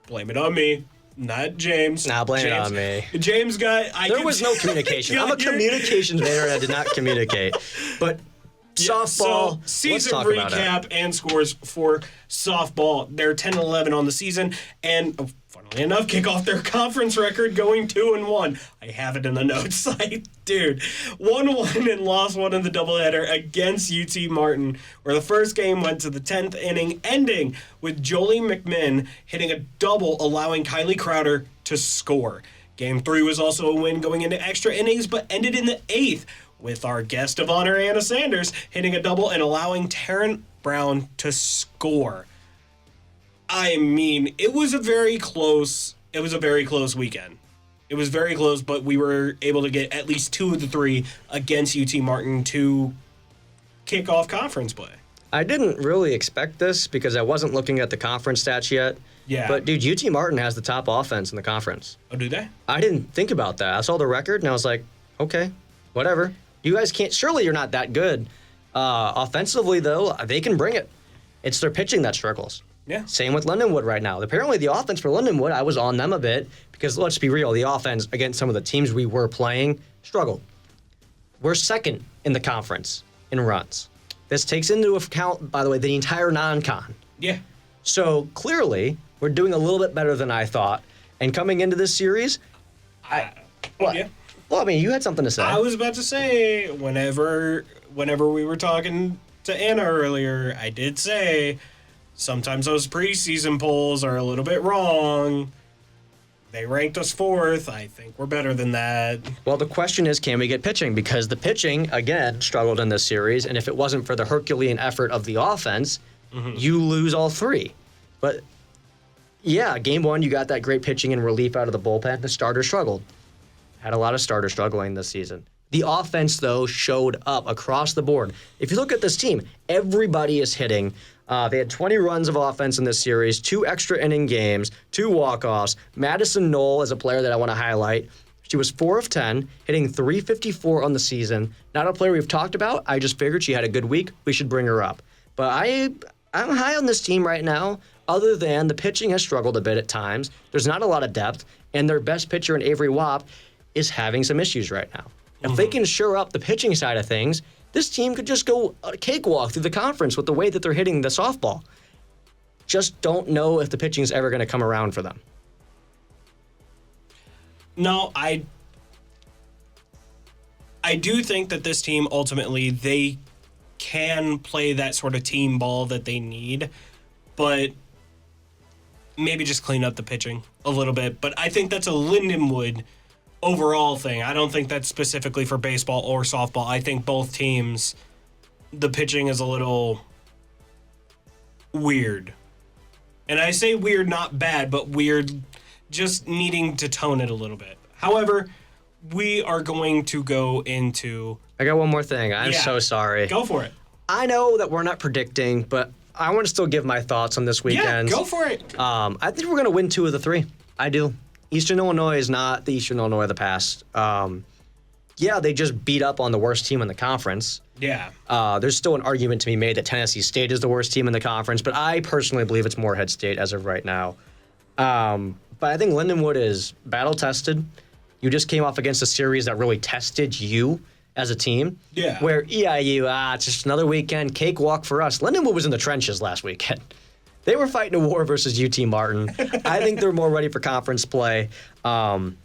Blame it on me, not James. Blame it on me. James got. There was no communication. I'm a communications major, and I did not communicate. But softball. So season recap and scores for softball. They're 10-11 on the season, and funnily enough, kick off their conference record going 2-1. I have it in the notes. Dude, 1-1 and lost one in the doubleheader against UT Martin, where the first game went to the 10th inning, ending with Jolie McMinn hitting a double, allowing Kylie Crowder to score. Game 3 was also a win going into extra innings, but ended in the 8th, with our guest of honor, Anna Sanders, hitting a double and allowing Taryn Brown to score. I mean, it was a very close weekend. It was very close, but we were able to get at least 2 of the 3 against UT Martin to kick off conference play. I didn't really expect this because I wasn't looking at the conference stats yet. Yeah. But, dude, UT Martin has the top offense in the conference. Oh, do they? I didn't think about that. I saw the record, and I was like, okay, whatever. You guys can't, surely you're not that good. Offensively, though, they can bring it. It's their pitching that struggles. Yeah. Same with Lindenwood right now. Apparently, the offense for Lindenwood, I was on them a bit because, let's be real, the offense against some of the teams we were playing struggled. We're second in the conference in runs. This takes into account, by the way, the entire non-con. Yeah. So, clearly, we're doing a little bit better than I thought. And coming into this series, what? Yeah. Well, I mean, you had something to say. I was about to say, whenever we were talking to Anna earlier, I did say sometimes those preseason polls are a little bit wrong. They ranked us 4th. I think we're better than that. Well, the question is, can we get pitching? Because the pitching, again, struggled in this series, and if it wasn't for the Herculean effort of the offense, you lose all 3. But, yeah, game 1, you got that great pitching and relief out of the bullpen. The starter struggled. Had a lot of starters struggling this season. The offense, though, showed up across the board. If you look at this team, everybody is hitting. They had 20 runs of offense in this series, 2 extra inning games, 2 walk-offs. Madison Knoll is a player that I want to highlight. She was 4 of 10, hitting .354 on the season. Not a player we've talked about. I just figured she had a good week. We should bring her up. But I'm high on this team right now, other than the pitching has struggled a bit at times. There's not a lot of depth, and their best pitcher in Avery Wap is having some issues right now. If they can shore up the pitching side of things, this team could just go a cakewalk through the conference with the way that they're hitting the softball. Just don't know if the pitching is ever going to come around for them. No, I do think that this team, ultimately, they can play that sort of team ball that they need, but maybe just clean up the pitching a little bit. But I think that's a Lindenwood overall thing. I don't think that's specifically for baseball or softball. I think both teams, the pitching is a little weird. And I say weird, not bad, but weird, just needing to tone it a little bit. However, we are going to go into... I got one more thing. I'm so sorry. Go for it. I know that we're not predicting, but I want to still give my thoughts on this weekend. Yeah, go for it. I think we're going to win 2 of the 3. I do. Eastern Illinois is not the Eastern Illinois of the past. Yeah, they just beat up on the worst team in the conference. Yeah. There's still an argument to be made that Tennessee State is the worst team in the conference, but I personally believe it's Morehead State as of right now. But I think Lindenwood is battle-tested. You just came off against a series that really tested you as a team. Yeah. Where EIU, it's just another weekend, cakewalk for us. Lindenwood was in the trenches last weekend. They were fighting a war versus UT Martin. I think they're more ready for conference play. And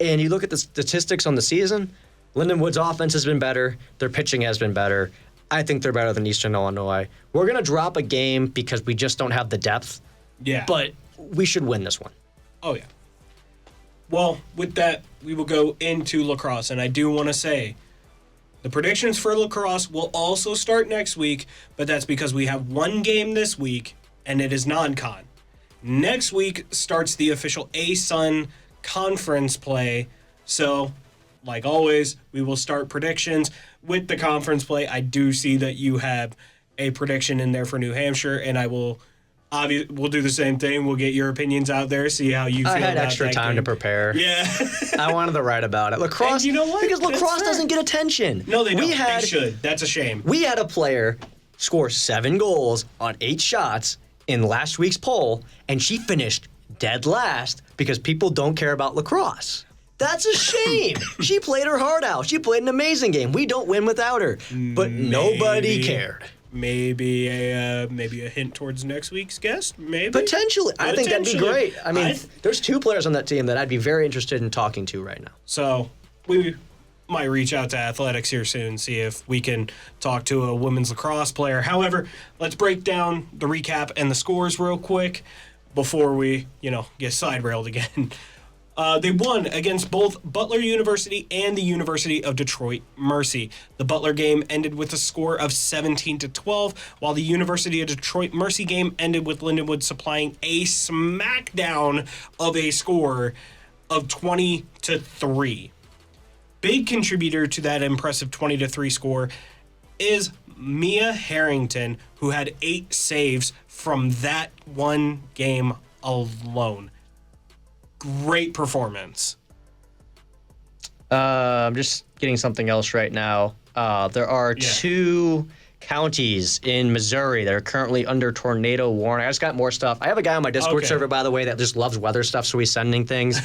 you look at the statistics on the season, Lindenwood's offense has been better. Their pitching has been better. I think they're better than Eastern Illinois. We're going to drop a game because we just don't have the depth. Yeah. But we should win this one. Oh, yeah. Well, with that, we will go into lacrosse. And I do want to say, the predictions for lacrosse will also start next week, but that's because we have one game this week, and it is non-con. Next week starts the official ASUN conference play. So, like always, we will start predictions with the conference play. I do see that you have a prediction in there for New Hampshire, and I will... we'll do the same thing. We'll get your opinions out there, see how you feel about that. I had extra time to prepare. Yeah. I wanted to write about it. Lacrosse, And you know what? because That's lacrosse fair. doesn't get attention. No, they don't. They should. That's a shame. We had a player score 7 goals on 8 shots in last week's poll, and she finished dead last because people don't care about lacrosse. That's a shame. She played her heart out. She played an amazing game. We don't win without her, but nobody cared. Maybe a hint towards next week's guest. Maybe Potentially. I think that'd be great. I mean, I- there's 2 players on that team that I'd be very interested in talking to right now. So we might reach out to athletics here soon, see if we can talk to a women's lacrosse player. However, let's break down the recap and the scores real quick before we, get side railed again. They won against both Butler University and the University of Detroit Mercy. The Butler game ended with a score of 17-12, while the University of Detroit Mercy game ended with Lindenwood supplying a smackdown of a score of 20-3. Big contributor to that impressive 20-3 score is Mia Harrington, who had 8 saves from that one game alone. Great performance. I'm just getting something else right now. There are 2 counties in Missouri that are currently under tornado warning. I just got more stuff. I have a guy on my Discord server, by the way, that just loves weather stuff, so he's sending things.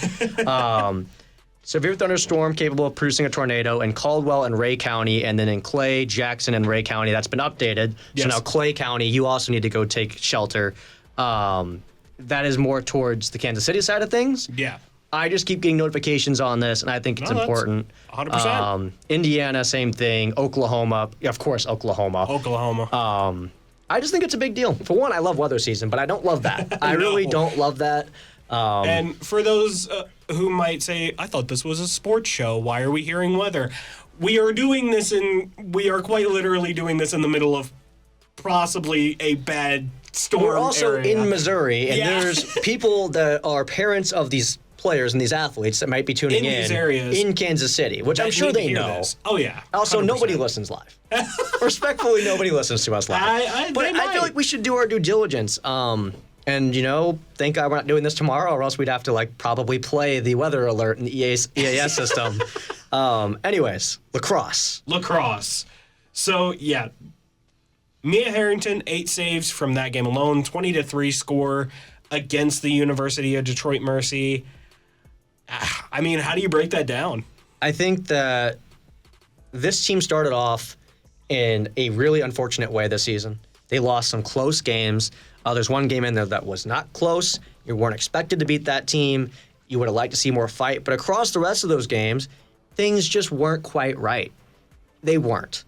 Severe thunderstorm capable of producing a tornado in Caldwell and Ray County, and then in Clay, Jackson, and Ray County. That's been updated. Yes. So now Clay County, you also need to go take shelter. That is more towards the Kansas City side of things. Yeah. I just keep getting notifications on this, and I think it's important. 100%. Indiana, same thing. Oklahoma, of course, Oklahoma. I just think it's a big deal. For one, I love weather season, but I don't love that. I really don't love that. And for those who might say, I thought this was a sports show, why are we hearing weather? We are quite literally doing this in the middle of possibly a bad storm We're also area. in Missouri, and Yeah. there's people that are parents of these players and these athletes that might be tuning In these areas in Kansas City, which I'm that sure need to they hear know. this. Oh, yeah. Also, 100%. nobody listens live. Respectfully, nobody listens to us live. But they I might. feel like we should do our due diligence. And, thank God we're not doing this tomorrow, or else we'd have to, probably play the weather alert in the EAS system. Anyways, lacrosse. Lacrosse. So, yeah. Mia Harrington, 8 saves from that game alone, 20-3 score against the University of Detroit Mercy. I mean, how do you break that down? I think that this team started off in a really unfortunate way this season. They lost some close games. There's one game in there that was not close. You weren't expected to beat that team. You would have liked to see more fight. But across the rest of those games, things just weren't quite right. They weren't.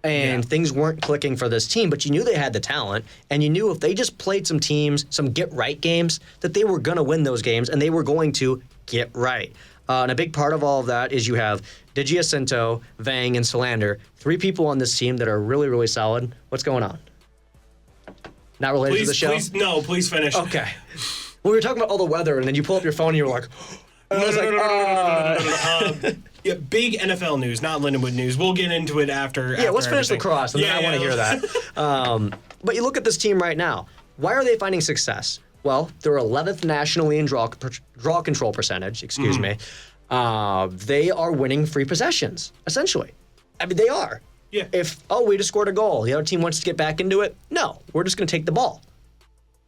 And things weren't clicking for this team, but you knew they had the talent, and you knew if they just played some teams, some get-right games, that they were going to win those games, and they were going to get right. And a big part of all of that is you have DiGiacinto, Vang, and Solander, 3 people on this team that are really, really solid. What's going on? Not related to the show? Please finish. Okay. Well, we were talking about all the weather, and then you pull up your phone, and you were like... Yeah, big NFL news, not Lindenwood news. We'll get into it after. Yeah, let's finish lacrosse, and then I want to hear that. But you look at this team right now. Why are they finding success? Well, they're 11th nationally in draw control percentage, excuse me. They are winning free possessions, essentially. I mean, they are. Yeah. We just scored a goal. The other team wants to get back into it. No, we're just going to take the ball.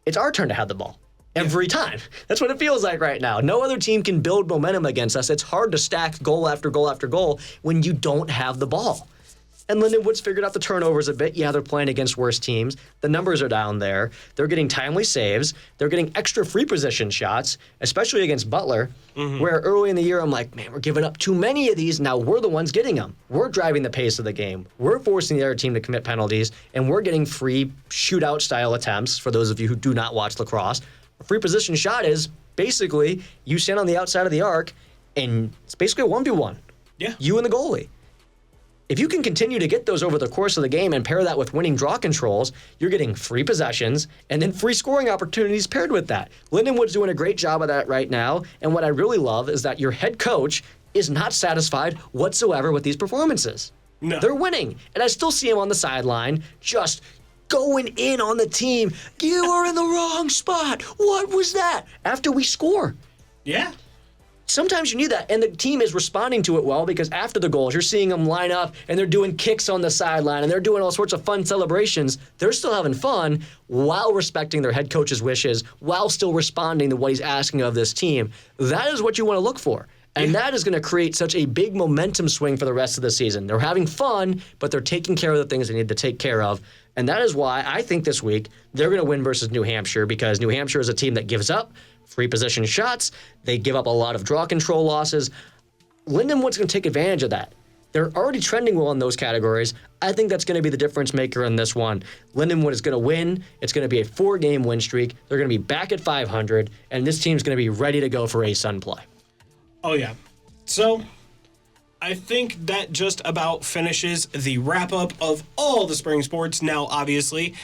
It's our turn to have the ball. Every time. That's what it feels like right now. No other team can build momentum against us. It's hard to stack goal after goal after goal when you don't have the ball. And Lindenwood's figured out the turnovers a bit. Yeah, they're playing against worse teams. The numbers are down there. They're getting timely saves. They're getting extra free position shots, especially against Butler, where early in the year I'm like, man, we're giving up too many of these. Now we're the ones getting them. We're driving the pace of the game. We're forcing the other team to commit penalties, and we're getting free shootout-style attempts, for those of you who do not watch lacrosse. A free position shot is basically you stand on the outside of the arc, and it's basically a 1v1. Yeah. You and the goalie. If you can continue to get those over the course of the game and pair that with winning draw controls, you're getting free possessions and then free scoring opportunities paired with that. Lindenwood's doing a great job of that right now, and what I really love is that your head coach is not satisfied whatsoever with these performances. No. They're winning, and I still see him on the sideline just going in on the team. You are in the wrong spot. What was that? After we score. Yeah. Sometimes you need that, and the team is responding to it well because after the goals, you're seeing them line up, and they're doing kicks on the sideline, and they're doing all sorts of fun celebrations. They're still having fun while respecting their head coach's wishes, while still responding to what he's asking of this team. That is what you want to look for. And that is going to create such a big momentum swing for the rest of the season. They're having fun, but they're taking care of the things they need to take care of. And that is why I think this week they're going to win versus New Hampshire, because New Hampshire is a team that gives up free position shots. They give up a lot of draw control losses. Lindenwood's going to take advantage of that. They're already trending well in those categories. I think that's going to be the difference maker in this one. Lindenwood is going to win. It's going to be a 4-game win streak. They're going to be back at 500, and this team's going to be ready to go for A-Sun play. Oh, yeah. So, I think that just about finishes the wrap-up of all the spring sports. Now, obviously,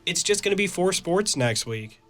it's just going to be 4 sports next week.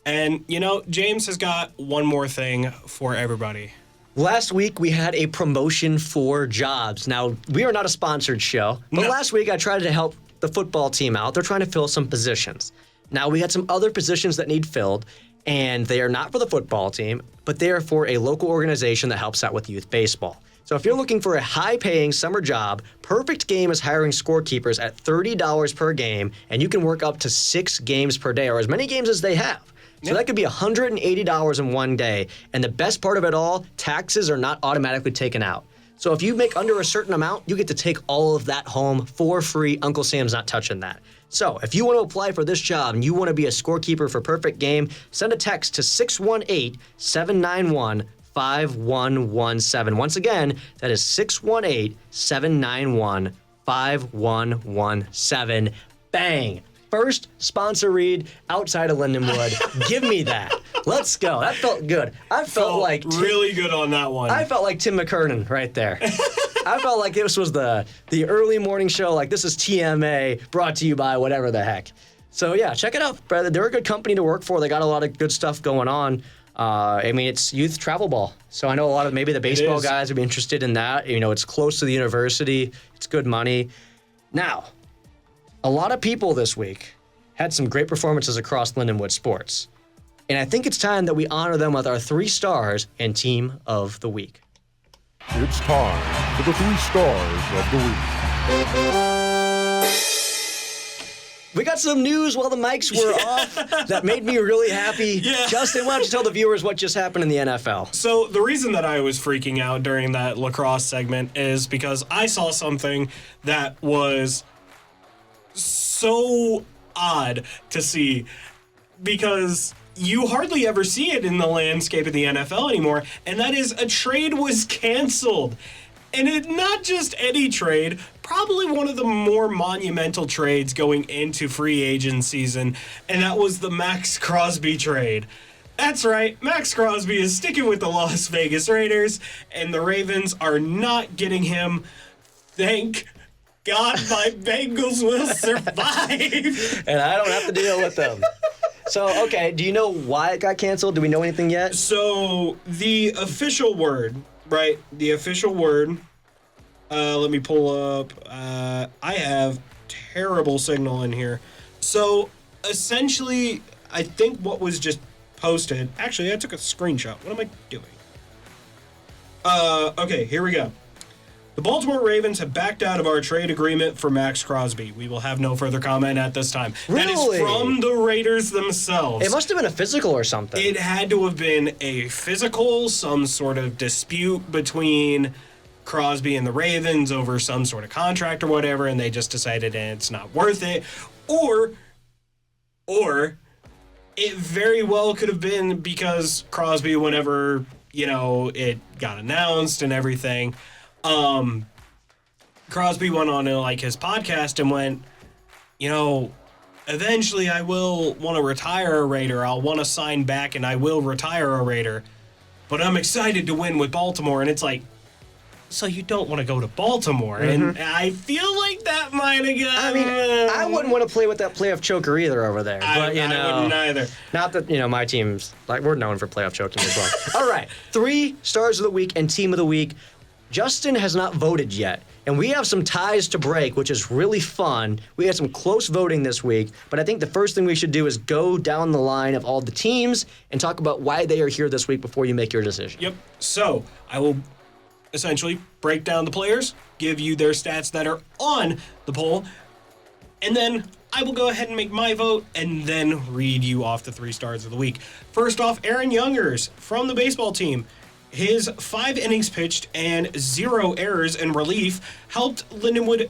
And, James has got one more thing for everybody. Last week, we had a promotion for jobs. Now, we are not a sponsored show, but last week I tried to help the football team out. They're trying to fill some positions. Now, we had some other positions that need filled, and they are not for the football team, but they are for a local organization that helps out with youth baseball. So if you're looking for a high-paying summer job, Perfect Game is hiring scorekeepers at $30 per game, and you can work up to 6 games per day, or as many games as they have. So that could be $180 in one day. And the best part of it all, taxes are not automatically taken out. So if you make under a certain amount, you get to take all of that home for free. Uncle Sam's not touching that. So if you want to apply for this job and you want to be a scorekeeper for Perfect Game, send a text to 618-791-5117. Once again, that is 618-791-5117. Bang! First sponsor read outside of Lindenwood. Give me that. Let's go. That felt good. I felt like really good on that one. I felt like Tim McKernan right there. I felt like this was the early morning show. Like this is TMA brought to you by whatever the heck. So yeah, check it out, brother. They're a good company to work for. They got a lot of good stuff going on. It's youth travel ball. So I know a lot of maybe the baseball guys would be interested in that. It's close to the university. It's good money. Now, a lot of people this week had some great performances across Lindenwood sports. And I think it's time that we honor them with our 3 stars and team of the week. It's time for the 3 stars of the week. We got some news while the mics were off that made me really happy. Yeah. Justin, why don't you tell the viewers what just happened in the NFL? So the reason that I was freaking out during that lacrosse segment is because I saw something that was so odd to see, because you hardly ever see it in the landscape of the NFL anymore, and that is a trade was canceled. And it not just any trade, probably one of the more monumental trades going into free agent season, and that was the Max Crosby trade. That's right, Max Crosby is sticking with the Las Vegas Raiders, and the Ravens are not getting him. Thank God my Bengals will survive. And I don't have to deal with them. So, okay, do you know why it got canceled? Do we know anything yet? So, the official word, right? The official word, let me pull up. I have terrible signal in here. So, essentially, I think what was just posted, actually, I took a screenshot. What am I doing? Okay, here we go. The Baltimore Ravens have backed out of our trade agreement for Max Crosby. We will have no further comment at this time. Really? That is from the Raiders themselves. It must have been a physical or something. It had to have been a physical, some sort of dispute between Crosby and the Ravens over some sort of contract or whatever, and they just decided it's not worth it. Or it very well could have been because Crosby, whenever, it got announced and everything, Crosby went on to his podcast and went, eventually I will want to retire a Raider. I'll want to sign back and I will retire a Raider. But I'm excited to win with Baltimore. And it's like, so you don't want to go to Baltimore. And I feel like that might have got... I mean, I wouldn't want to play with that playoff choker either over there. I wouldn't either. Not that, my team's, we're known for playoff choking as well. All right, 3 stars of the week and team of the week. Justin has not voted yet, and we have some ties to break, which is really fun. We had some close voting this week, but I think the first thing we should do is go down the line of all the teams and talk about why they are here this week before you make your decision. Yep. So I will essentially break down the players, give you their stats that are on the poll, and then I will go ahead and make my vote and then read you off the 3 stars of the week. First off, Aaron Youngers from the baseball team. His 5 innings pitched and 0 errors in relief helped Lindenwood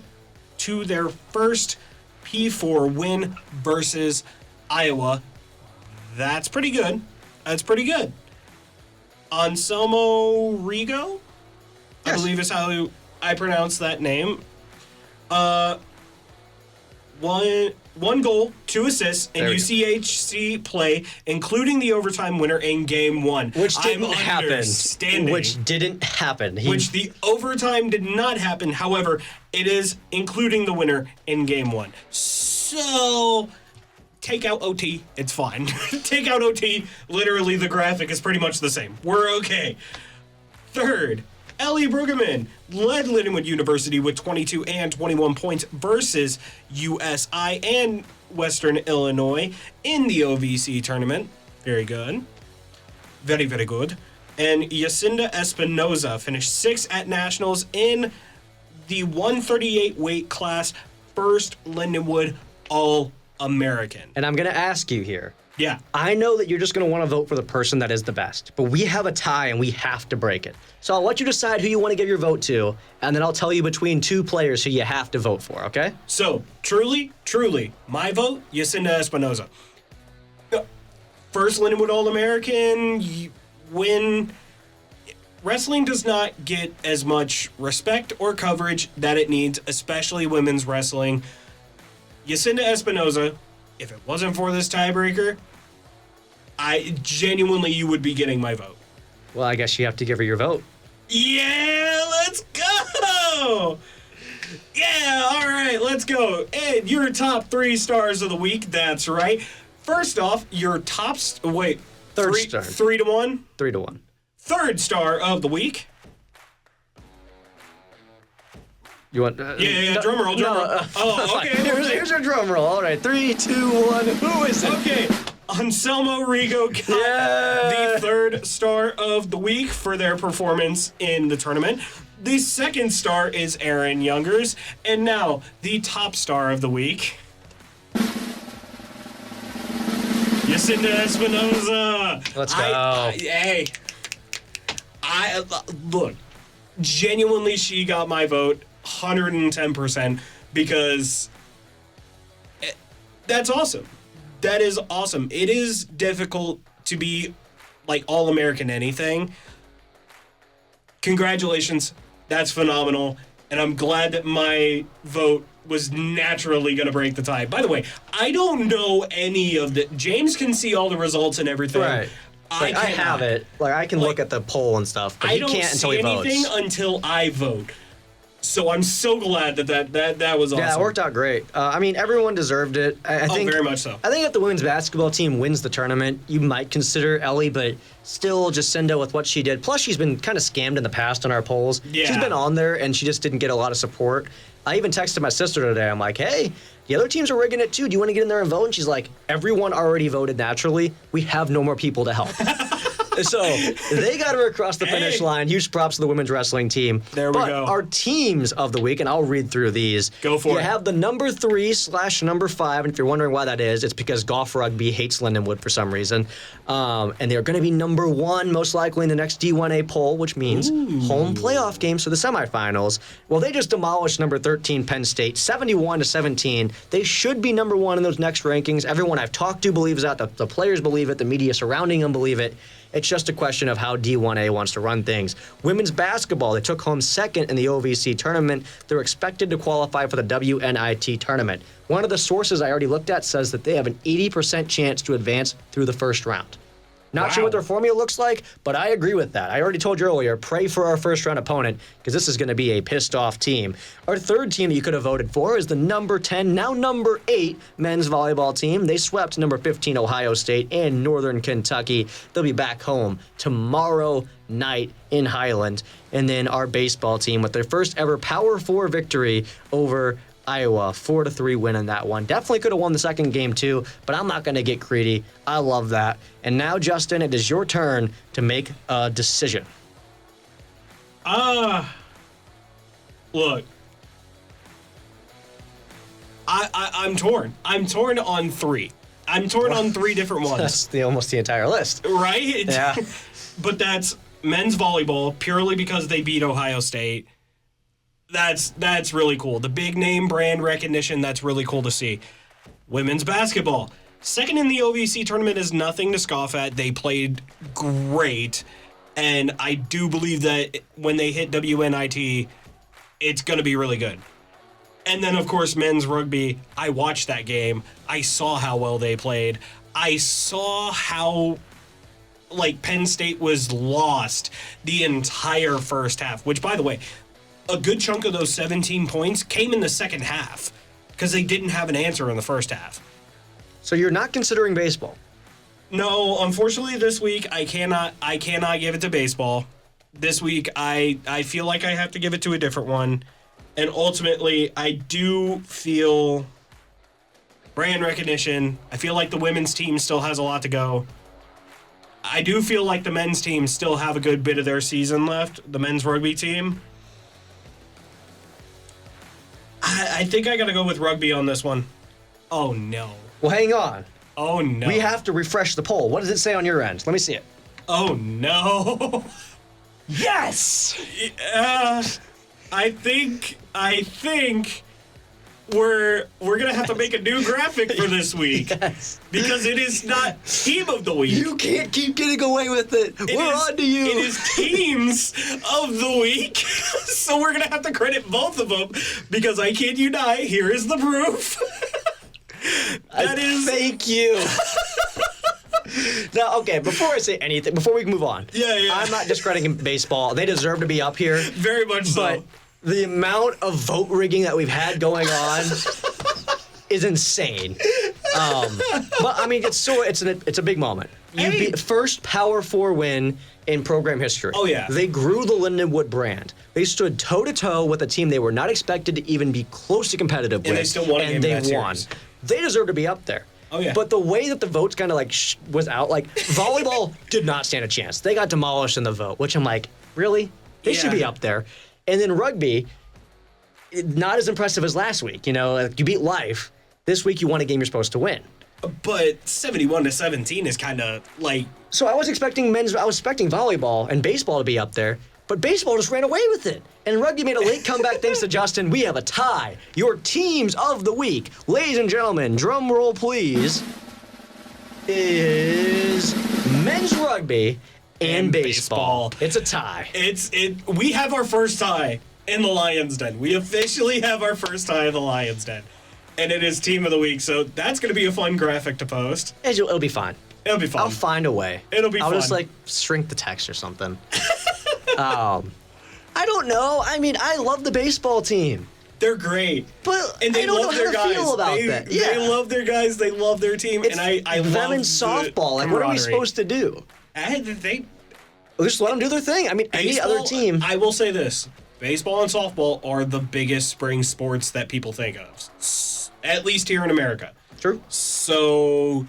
to their first P4 win versus Iowa. That's pretty good. Anselmo Rigo, I believe is how I pronounce that name. One goal, 2 assists in UCHC play, including the overtime winner in Game 1. Which didn't happen. Which the overtime did not happen. However, it is including the winner in Game 1. So, take out OT. It's fine. Take out OT. Literally, the graphic is pretty much the same. We're okay. Third, Ellie Brueggemann led Lindenwood University with 22 and 21 points versus USI and Western Illinois in the OVC tournament. Very good. Very, very good. And Yacinda Espinoza finished 6th at Nationals in the 138 weight class, first Lindenwood All-American. And I'm going to ask you here. Yeah. I know that you're just going to want to vote for the person that is the best, but we have a tie and we have to break it. So I'll let you decide who you want to give your vote to, and then I'll tell you between 2 players who you have to vote for, okay? So, truly, my vote, Yacinda Espinoza. First Lindenwood All-American, win. Wrestling does not get as much respect or coverage that it needs, especially women's wrestling. Yacinda Espinoza, if it wasn't for this tiebreaker, you would be getting my vote. Well, I guess you have to give her your vote. Yeah, let's go! Yeah, all right, let's go. And your top 3 stars of the week, that's right. First off, your top... Third star. 3 to 1? 3 to 1. Third star of the week. You want? Yeah, drum roll. Oh, okay. Here's your drum roll. All right, 3, 2, 1. Who is it? Okay, Anselmo Rigo got the third star of the week for their performance in the tournament. The second star is Aaron Youngers, and now the top star of the week. Jacinda Espinoza. Let's go. Look, genuinely, she got my vote 110% because that's awesome. That is awesome. It is difficult to be like All-American anything. Congratulations. That's phenomenal. And I'm glad that my vote was naturally going to break the tie. By the way, I don't know any of the... James can see all the results and everything. Right. I have it. Like, I can look at the poll and stuff, but he can't until he votes. I don't see anything until I vote. So I'm so glad that was awesome. Yeah, it worked out great. I mean, everyone deserved it. I think very much so. I think if the women's basketball team wins the tournament, you might consider Ellie, but still Jacinda with what she did. Plus, she's been kind of scammed in the past on our polls. Yeah. She's been on there, and she just didn't get a lot of support. I even texted my sister today. I'm like, hey, the other teams are rigging it too. Do you want to get in there and vote? And she's like, everyone already voted naturally. We have no more people to help. So they got her across the finish line. Huge props to the women's wrestling team. There we go. Our teams of the week, and I'll read through these. Go for it. You have the number 3/number 5, and if you're wondering why that is, it's because golf rugby hates Lindenwood for some reason. And they're going to be number 1 most likely in the next D1A poll, which means home playoff games for the semifinals. Well, they just demolished number 13 Penn State, 71-17. They should be number 1 in those next rankings. Everyone I've talked to believes that. The players believe it. The media surrounding them believe it. It's just a question of how D1A wants to run things. Women's basketball, they took home 2nd in the OVC tournament. They're expected to qualify for the WNIT tournament. One of the sources I already looked at says that they have an 80% chance to advance through the first round. Not sure what their formula looks like, but I agree with that. I already told you earlier, pray for our first-round opponent, because this is going to be a pissed-off team. Our third team that you could have voted for is the number 10, now number 8 men's volleyball team. They swept number 15 Ohio State and Northern Kentucky. They'll be back home tomorrow night in Highland. And then our baseball team with their first ever Power 4 victory over Iowa, 4-3 win in that one. Definitely could have won the second game too, but I'm not going to get greedy. I love that. And now, Justin, it is your turn to make a decision. Look, I'm torn. I'm torn on 3. I'm torn on 3 different ones. That's almost the entire list. Right? Yeah. But that's men's volleyball, purely because they beat Ohio State. That's really cool. The big name brand recognition, that's really cool to see. Women's basketball. 2nd in the OVC tournament is nothing to scoff at. They played great. And I do believe that when they hit WNIT, it's going to be really good. And then, of course, men's rugby. I watched that game. I saw how well they played. I saw how, Penn State was lost the entire first half, which, by the way, a good chunk of those 17 points came in the second half because they didn't have an answer in the first half. So you're not considering baseball? No, unfortunately this week I cannot give it to baseball. This week I feel like I have to give it to a different one. And ultimately I do feel brand recognition. I feel like the women's team still has a lot to go. I do feel like the men's team still have a good bit of their season left, the men's rugby team. I think I gotta go with rugby on this one. Oh, no. Well, hang on. Oh, no. We have to refresh the poll. What does it say on your end? Let me see it. Oh, no. Yes! I think we're gonna have to make a new graphic for this week. Yes. Because it is not team of the week. You can't keep getting away with it. We're on to you. It is teams of the week. So we're gonna have to credit both of them because I kid you not, here is the proof. Thank you. Now, okay, before I say anything, before we move on. Yeah. I'm not discrediting baseball. They deserve to be up here. Very much so. But the amount of vote rigging that we've had going on is insane. But I mean, it's a big moment. You beat first Power 4 win in program history. Oh yeah. They grew the Lindenwood brand. They stood toe to toe with a team they were not expected to even be close to competitive with. And they still won a game and they that won. series. They deserve to be up there. Oh yeah. But the way that the votes kind of was out, volleyball did not stand a chance. They got demolished in the vote, which I'm like, really? They should be up there. And then rugby, not as impressive as last week. You beat Life. This week you won a game you're supposed to win. But 71-17 is kind of like So I was expecting volleyball and baseball to be up there, but baseball just ran away with it. And rugby made a late comeback thanks to Justin. We have a tie. Your teams of the week, ladies and gentlemen, drum roll please, is men's rugby and baseball. It's a tie. We have our first tie in the Lions Den. We officially have our first tie in the Lions Den. And it is team of the week, so that's going to be a fun graphic to post. It'll be fine. It'll be fun. I'll find a way. I'll just shrink the text or something. I don't know. I mean, I love the baseball team. They're great. But and they I don't love know their how to guys. feel about that. Yeah. They love their guys. They love their team. It's and I them love in softball. Like, the what are we camaraderie. supposed to do? Just let them do their thing. I mean, any other team. I will say this. Baseball and softball are the biggest spring sports that people think of. At least here in America. True. So,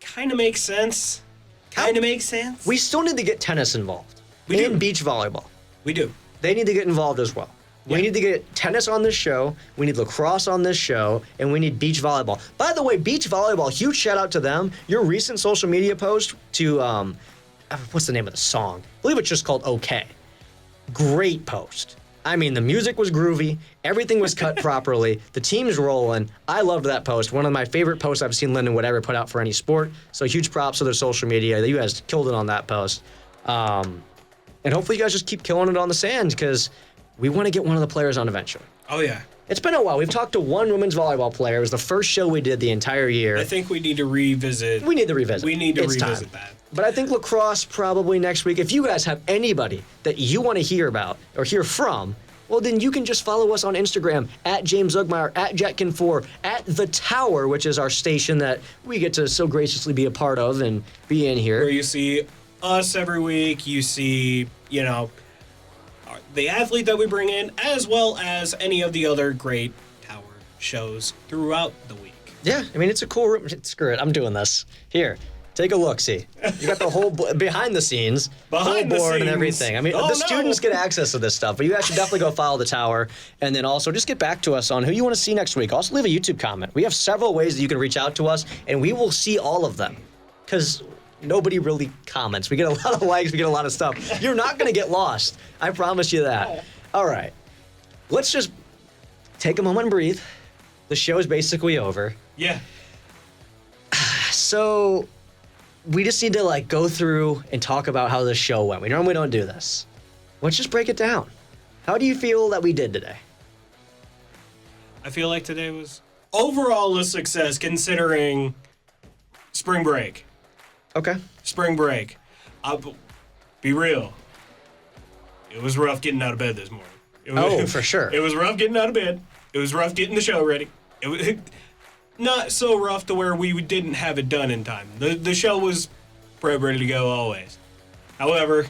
kind of makes sense. We still need to get tennis involved. We and do. beach volleyball. We do. They need to get involved as well. We Yeah. need to get tennis on this show, we need lacrosse on this show, and we need beach volleyball. By the way, beach volleyball, huge shout out to them. Your recent social media post to, what's the name of the song? I believe it's just called Okay. Great post. I mean, the music was groovy. Everything was cut properly. The team's rolling. I loved that post. One of my favorite posts I've seen Lindenwood ever put out for any sport. So huge props to their social media. You guys killed it on that post. And hopefully you guys just keep killing it on the sand because we want to get one of the players on eventually. Oh, yeah. It's been a while. We've talked to one women's volleyball player. It was the first show we did the entire year. I think we need to revisit. We need to revisit. It's time. that. But I think lacrosse probably next week. If you guys have anybody that you want to hear about or hear from, well, then you can just follow us on Instagram at James Zugmeyer, at Jetkin4, at The Tower, which is our station that we get to so graciously be a part of and be in here. Where you see us every week, you see, the athlete that we bring in, as well as any of the other great Tower shows throughout the week. Yeah, I mean, it's a cool room. Screw it, I'm doing this. Here, take a look, see. You got the whole behind the scenes, whole board and everything. I mean, the students get access to this stuff, but you guys should definitely go follow The Tower. And then also just get back to us on who you want to see next week. Also leave a YouTube comment. We have several ways that you can reach out to us, and we will see all of them. Because nobody really comments. We get a lot of likes, we get a lot of stuff. You're not going to get lost. I promise you that. All right. Let's just take a moment and breathe. The show is basically over. Yeah. So we just need to go through and talk about how the show went. We normally don't do this. Let's just break it down. How do you feel that we did today? I feel like today was overall a success considering spring break. Okay. Spring break. I'll be real. It was rough getting out of bed this morning. For sure. It was rough getting out of bed. It was rough getting the show ready. It was not so rough to where we didn't have it done in time. The show was ready to go always. However,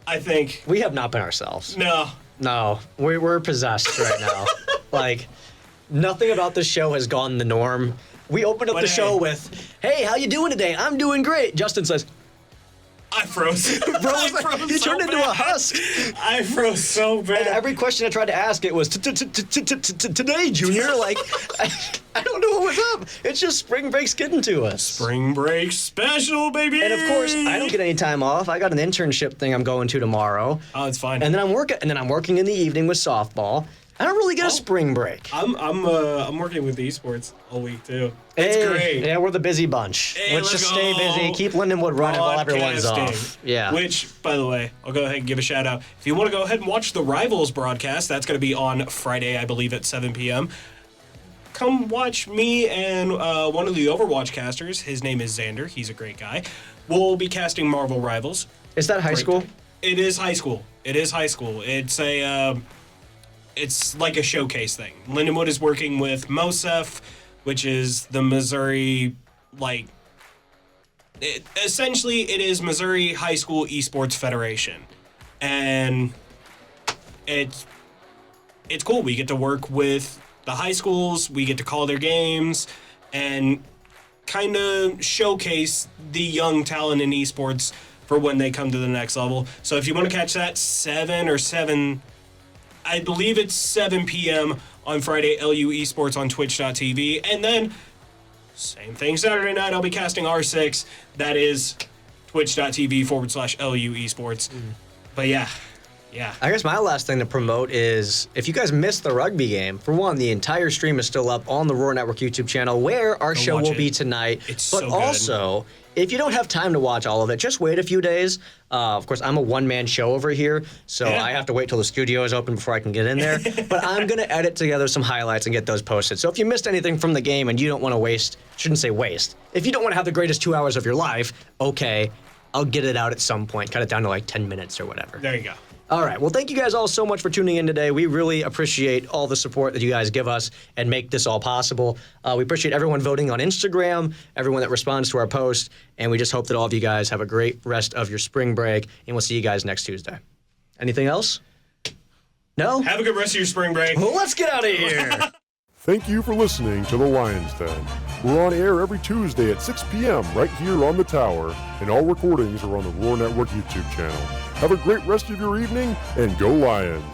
I think We have not been ourselves. no. We're possessed right now. Nothing about the show has gone the norm. We opened up But the hey. show with, "Hey, how you doing today? I'm doing great." Justin says, I froze. he turned into a husk. I froze so bad. And every question I tried to ask it was, "Today, Junior." I don't know what was up. It's just spring break's getting to us. Spring break special, baby. And of course, I don't get any time off. I got an internship thing I'm going to tomorrow. Oh, it's fine. And then I'm working in the evening with softball. I don't really get a spring break. I'm working with esports all week too. It's great. Yeah, we're the busy bunch. Hey, let's just stay go. busy. Keep Lindenwood running while everyone's off. Yeah. Which, by the way, I'll go ahead and give a shout out. If you want to go ahead and watch the Rivals broadcast, that's going to be on Friday, I believe, at 7 p.m. Come watch me and one of the Overwatch casters. His name is Xander. He's a great guy. We'll be casting Marvel Rivals. Is that high Great school? guy. It is high school. It's a it's like a showcase thing. Lindenwood is working with MOSEF, which is the Missouri, essentially it is Missouri High School Esports Federation. And it's cool. We get to work with the high schools, we get to call their games, and kind of showcase the young talent in esports for when they come to the next level. So if you want to catch that, 7 p.m. on Friday, LU Esports on Twitch.tv. And then Same thing Saturday night. I'll be casting R6. That is twitch.tv/LU esports. But yeah. I guess my last thing to promote is if you guys missed the rugby game, for one, the entire stream is still up on the Roar Network YouTube channel where our show will be tonight. It's but so good. also, if you don't have time to watch all of it, just wait a few days. Of course, I'm a one-man show over here, so I have to wait till the studio is open before I can get in there. But I'm going to edit together some highlights and get those posted. So if you missed anything from the game and you don't want to waste, shouldn't say waste. If you don't want to have the greatest 2 hours of your life, okay, I'll get it out at some point. Cut it down to like 10 minutes or whatever. There you go. All right. Well, thank you guys all so much for tuning in today. We really appreciate all the support that you guys give us and make this all possible. We appreciate everyone voting on Instagram, everyone that responds to our post, and we just hope that all of you guys have a great rest of your spring break, and we'll see you guys next Tuesday. Anything else? No? Have a good rest of your spring break. Well, let's get out of here. Thank you for listening to The Lions Den. We're on air every Tuesday at 6 p.m. right here on the tower, and all recordings are on the Roar Network YouTube channel. Have a great rest of your evening, and go Lions!